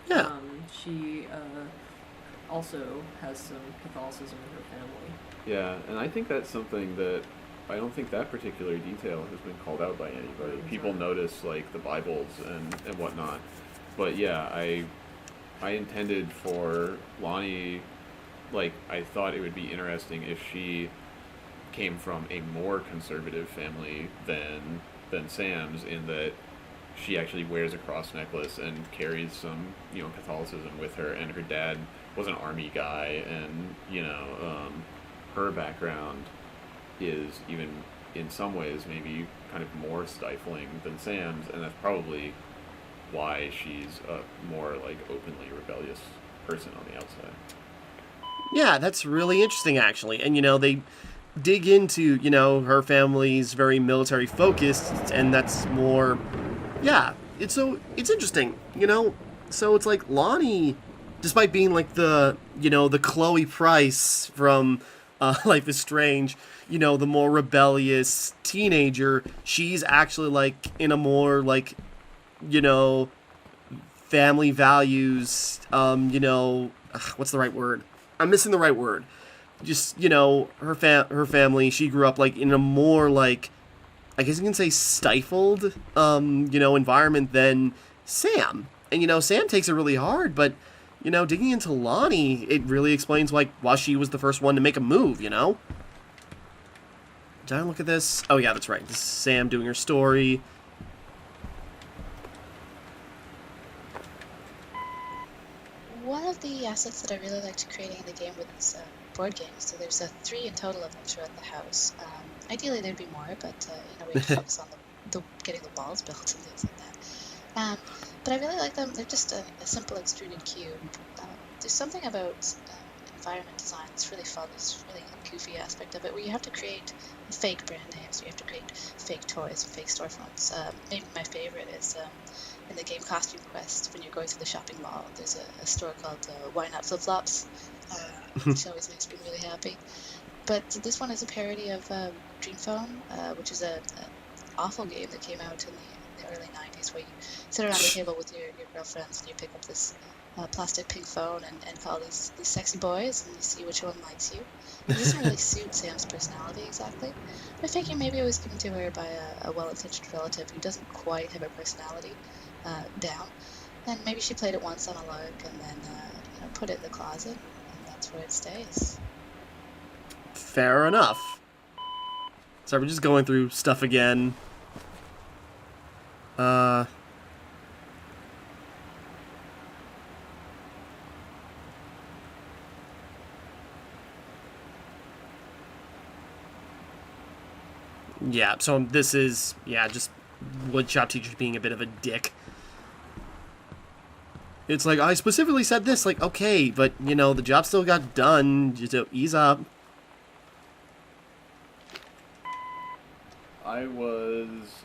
[SPEAKER 1] Yeah.
[SPEAKER 2] She also has some Catholicism in her family.
[SPEAKER 9] Yeah, and I think that's something that I don't think that particular detail has been called out by anybody. People notice the Bibles and whatnot, but yeah, I intended for Lonnie like, I thought it would be interesting if she came from a more conservative family than Sam's, in that she actually wears a cross necklace and carries some, Catholicism with her, and her dad was an army guy, and, her background is even in some ways maybe kind of more stifling than Sam's, and that's probably why she's a more, like, openly rebellious person on the outside.
[SPEAKER 1] Yeah, that's really interesting, actually. And, they dig into, her family's very military focused, and that's more, yeah, it's interesting, So it's like Lonnie, despite being like the Chloe Price from Life is Strange, the more rebellious teenager, she's actually like in a more like, family values, what's the right word? I'm missing the right word. Just, her family, she grew up like in a more like, I guess you can say stifled, environment than Sam. And, Sam takes it really hard, but, digging into Lonnie, it really explains like why she was the first one to make a move, Did I look at this? Oh yeah, that's right. This is Sam doing her story.
[SPEAKER 10] One of the assets that I really liked creating in the game was board games. So there's 3 in total of them throughout the house. Ideally there'd be more, but we have to focus on the getting the walls built and things like that. But I really like them. They're just a simple extruded cube. There's something about environment design that's really fun. This really goofy aspect of it, where you have to create fake brand names. You have to create fake toys and fake storefronts. Maybe my favorite is in the game Costume Quest, when you're going through the shopping mall, there's a store called Why Not Flip Flops, which always makes me really happy. But this one is a parody of Dream Phone, which is an awful game that came out in the early 90s, where you sit around the table with your girlfriends and you pick up this plastic pink phone and call these sexy boys, and you see which one likes you. It doesn't really suit Sam's personality exactly. But I figure maybe it was given to her by a well-intentioned relative who doesn't quite have her personality down. And maybe she played it once on a lark and then put it in the closet, and that's where it stays.
[SPEAKER 1] Fair enough. So we're just going through stuff again. Yeah, so this is, just woodshop teachers being a bit of a dick. It's like, I specifically said this, like, okay, but, the job still got done, just ease up.
[SPEAKER 9] I was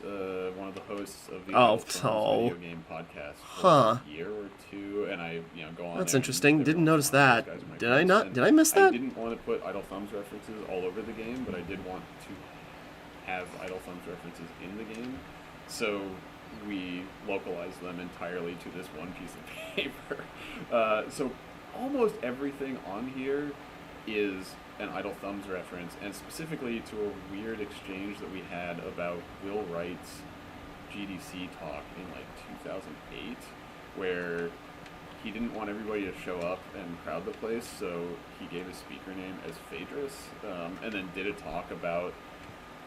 [SPEAKER 9] one of the hosts of the video game podcast for a year or two, and I go on.
[SPEAKER 1] That's
[SPEAKER 9] there
[SPEAKER 1] interesting. Didn't notice that. Did I not? Did I miss that?
[SPEAKER 9] I didn't want to put Idle Thumbs references all over the game, but I did want to have Idle Thumbs references in the game, so we localized them entirely to this one piece of paper. So almost everything on here is an Idle Thumbs reference, and specifically to a weird exchange that we had about Will Wright's GDC talk in like 2008, where he didn't want everybody to show up and crowd the place, so he gave his speaker name as Phaedrus, and then did a talk about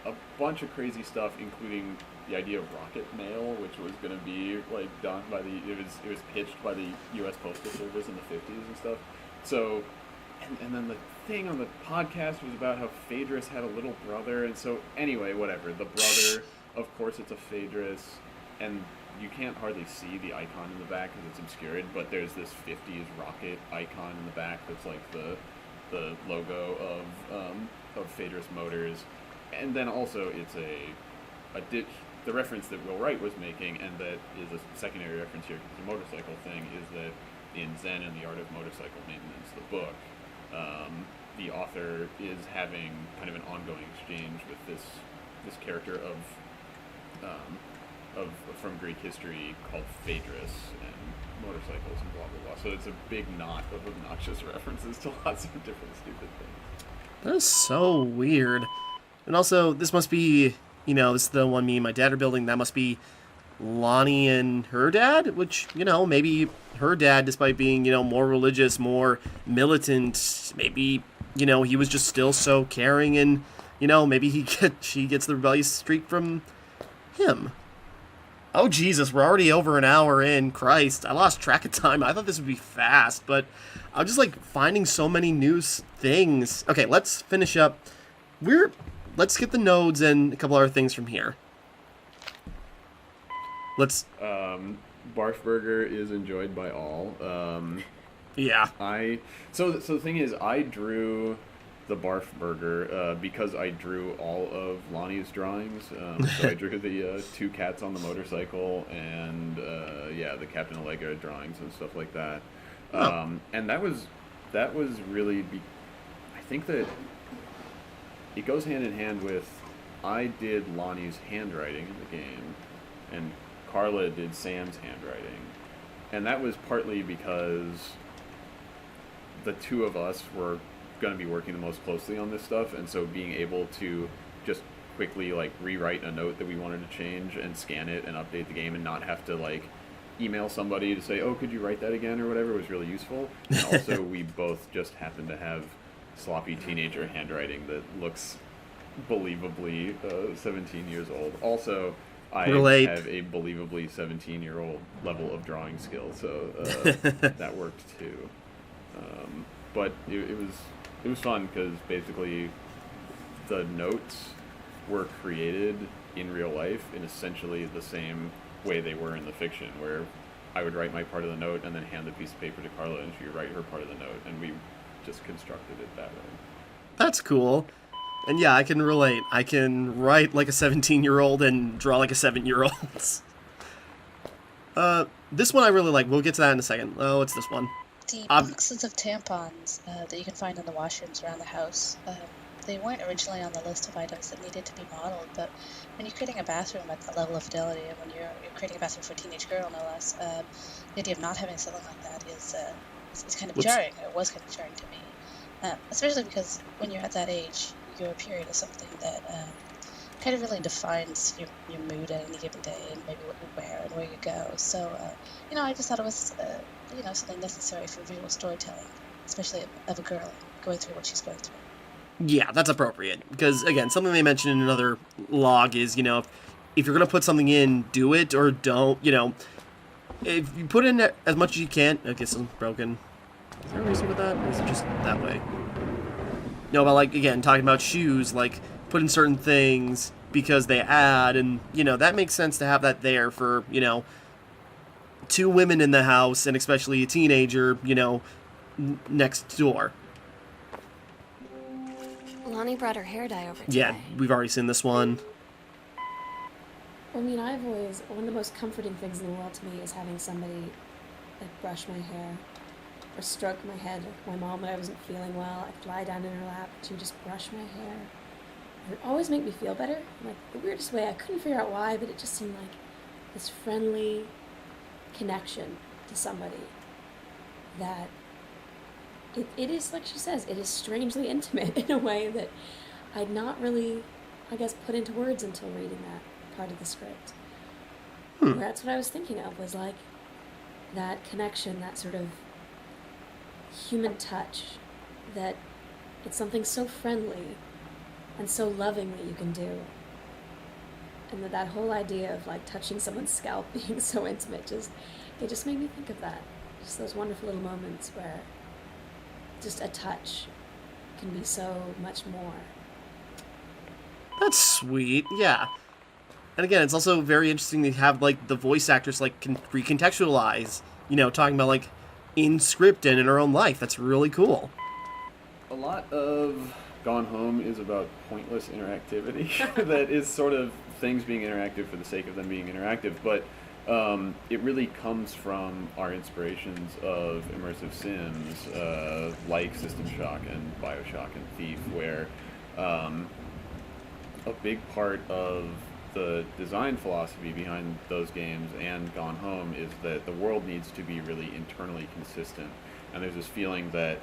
[SPEAKER 9] a bunch of crazy stuff, including the idea of rocket mail, which was going to be like done by it was pitched by the U.S. Postal Service in the 50s and stuff. So, and then the thing on the podcast was about how Phaedrus had a little brother, and so anyway, whatever. The brother, of course, it's a Phaedrus, and you can't hardly see the icon in the back because it's obscured, but there's this 50s rocket icon in the back that's like the logo of Phaedrus Motors. And then also it's the reference that Will Wright was making, and that is a secondary reference here because the motorcycle thing, is that in Zen and the Art of Motorcycle Maintenance, the book, the author is having kind of an ongoing exchange with this character of from Greek history called Phaedrus, and motorcycles and blah blah blah. So it's a big knot of obnoxious references to lots of different stupid things.
[SPEAKER 1] That is so weird. And also, this must be, this is the one me and my dad are building. That must be Lonnie and her dad, which, maybe her dad, despite being, more religious, more militant, maybe, he was just still so caring and, maybe she gets the rebellious streak from him. Oh, Jesus, we're already over an hour in. Christ, I lost track of time. I thought this would be fast, but I'm just, finding so many new things. Okay, let's finish up. Let's get the nodes and a couple other things from here. Let's...
[SPEAKER 9] Barf Burger is enjoyed by all.
[SPEAKER 1] Yeah.
[SPEAKER 9] So the thing is, I drew the Barf Burger because I drew all of Lonnie's drawings. So I drew the two cats on the motorcycle and the Captain Allegra drawings and stuff like that. And that was really I think that it goes hand in hand with I did Lonnie's handwriting in the game and Carla did Sam's handwriting. And that was partly because the two of us were going to be working the most closely on this stuff, and so being able to just quickly rewrite a note that we wanted to change and scan it and update the game and not have to email somebody to say, oh, could you write that again or whatever, was really useful. And also we both just happen to have sloppy teenager handwriting that looks believably 17 years old. Also, I have a believably 17-year-old level of drawing skill, so that worked too. But it was fun because basically the notes were created in real life in essentially the same way they were in the fiction, where I would write my part of the note and then hand the piece of paper to Carla and she would write her part of the note, and we just constructed it that way.
[SPEAKER 1] That's cool. And yeah, I can relate. I can write like a 17-year-old and draw like a 7-year-old. This one I really like. We'll get to that in a second. Oh, what's this one?
[SPEAKER 10] The boxes of tampons that you can find in the washrooms around the house. They weren't originally on the list of items that needed to be modeled, but when you're creating a bathroom at that level of fidelity, and when you're creating a bathroom for a teenage girl, no less, the idea of not having something like that is kind of jarring. It was kind of jarring to me, especially because when you're at that age, your period is something that kind of really defines your mood at any given day and maybe what you wear and where you go. So, I just thought it was, something necessary for visual storytelling, especially of a girl going through what she's going through.
[SPEAKER 1] Yeah, that's appropriate. Because, again, something they mentioned in another log is, if you're going to put something in, do it or don't, If you put in as much as you can... I guess I'm broken. Is there a reason with that? Or is it just that way? No, but, again, talking about shoes, put in certain things because they add, and, that makes sense to have that there for, two women in the house, and especially a teenager, next door.
[SPEAKER 4] Lonnie brought her hair dye over today.
[SPEAKER 1] Yeah, we've already seen this one.
[SPEAKER 8] I mean, one of the most comforting things in the world to me is having somebody, brush my hair or stroke my head. My mom, when I wasn't feeling well, I'd lie down in her lap, she would just brush my hair. It would always make me feel better. The weirdest way, I couldn't figure out why, but it just seemed like this friendly connection to somebody that it is, like she says, it is strangely intimate in a way that I'd not really, put into words until reading that part of the script. That's what I was thinking of, was that connection, that sort of human touch, that it's something so friendly and so loving that you can do. And that whole idea of touching someone's scalp being so intimate, it just made me think of that. Just those wonderful little moments where just a touch can be so much more.
[SPEAKER 1] That's sweet, yeah. And again, it's also very interesting to have the voice actors can recontextualize, talking about in script and in our own life. That's really cool.
[SPEAKER 9] A lot of Gone Home is about pointless interactivity that is sort of things being interactive for the sake of them being interactive, but it really comes from our inspirations of immersive sims like System Shock and Bioshock and Thief, where a big part of the design philosophy behind those games and Gone Home is that the world needs to be really internally consistent, and there's this feeling that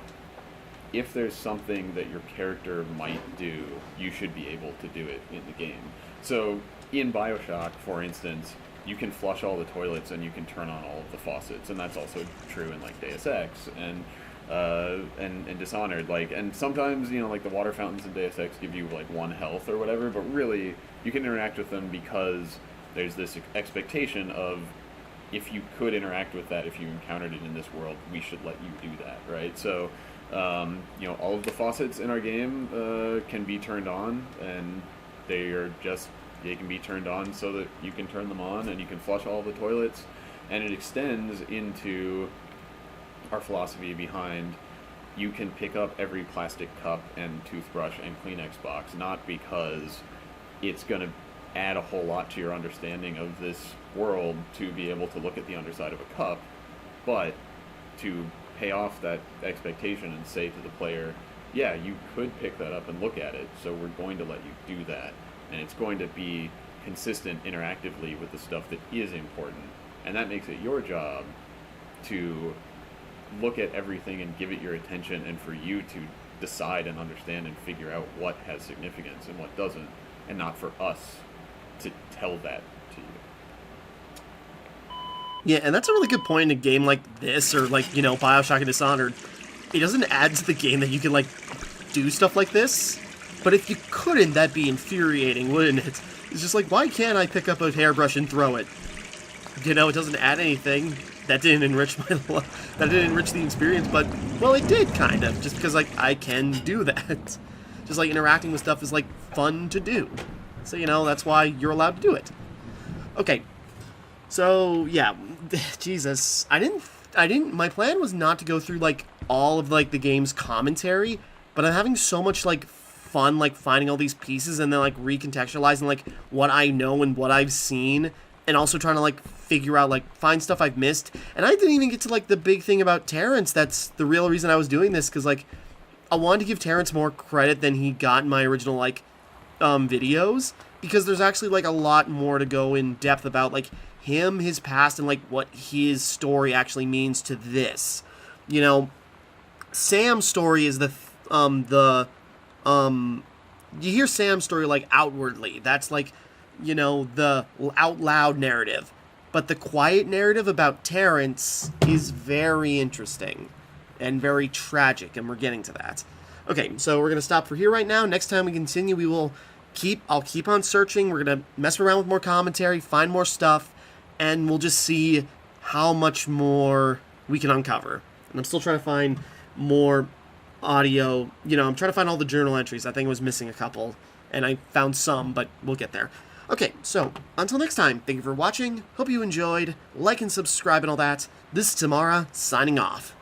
[SPEAKER 9] if there's something that your character might do, you should be able to do it in the game. So in Bioshock, for instance, you can flush all the toilets and you can turn on all of the faucets, and that's also true in like Deus Ex and Dishonored. Like, and sometimes, you know, like the water fountains in Deus Ex give you like 1 health or whatever, but really you can interact with them because there's this expectation of, if you could interact with that, if you encountered it in this world, we should let you do that, right? So, you know, all of the faucets in our game can be turned on, and they can be turned on so that you can turn them on and you can flush all the toilets, and it extends into our philosophy behind, you can pick up every plastic cup and toothbrush and Kleenex box, not because it's going to add a whole lot to your understanding of this world to be able to look at the underside of a cup, but to pay off that expectation and say to the player, yeah, you could pick that up and look at it, so we're going to let you do that, and it's going to be consistent interactively with the stuff that is important, and that makes it your job to look at everything and give it your attention, and for you to decide and understand and figure out what has significance and what doesn't, and not for us to tell that to you.
[SPEAKER 1] Yeah, and that's a really good point in a game like this, or like, you know, Bioshock and Dishonored. It doesn't add to the game that you can, like, do stuff like this, but if you couldn't, that'd be infuriating, wouldn't it? It's just like, why can't I pick up a hairbrush and throw it? You know, it doesn't add anything. That didn't enrich that didn't enrich the experience, but, well, it did, kind of, just because, like, I can do that. Just, like, interacting with stuff is, like, fun to do. So, you know, that's why you're allowed to do it. Okay. So, yeah, Jesus, my plan was not to go through, like, all of, like, the game's commentary, but I'm having so much, like, fun, like, finding all these pieces and then, like, recontextualizing, like, what I know and what I've seen, and also trying to, like, figure out, like, find stuff I've missed. And I didn't even get to, like, the big thing about Terrence. That's the real reason I was doing this, because, like, I wanted to give Terrence more credit than he got in my original, like, videos, because there's actually, like, a lot more to go in depth about, like, him, his past, and, like, what his story actually means to this. You know, Sam's story is you hear Sam's story, like, outwardly. That's, like, you know, the out loud narrative. But the quiet narrative about Terrence is very interesting and very tragic, and we're getting to that. Okay, so we're going to stop for here right now. Next time we continue, I'll keep on searching. We're going to mess around with more commentary, find more stuff, and we'll just see how much more we can uncover. And I'm still trying to find more audio. You know, I'm trying to find all the journal entries. I think I was missing a couple, and I found some, but we'll get there. Okay, so, until next time, thank you for watching, hope you enjoyed, like and subscribe and all that. This is Timmara, signing off.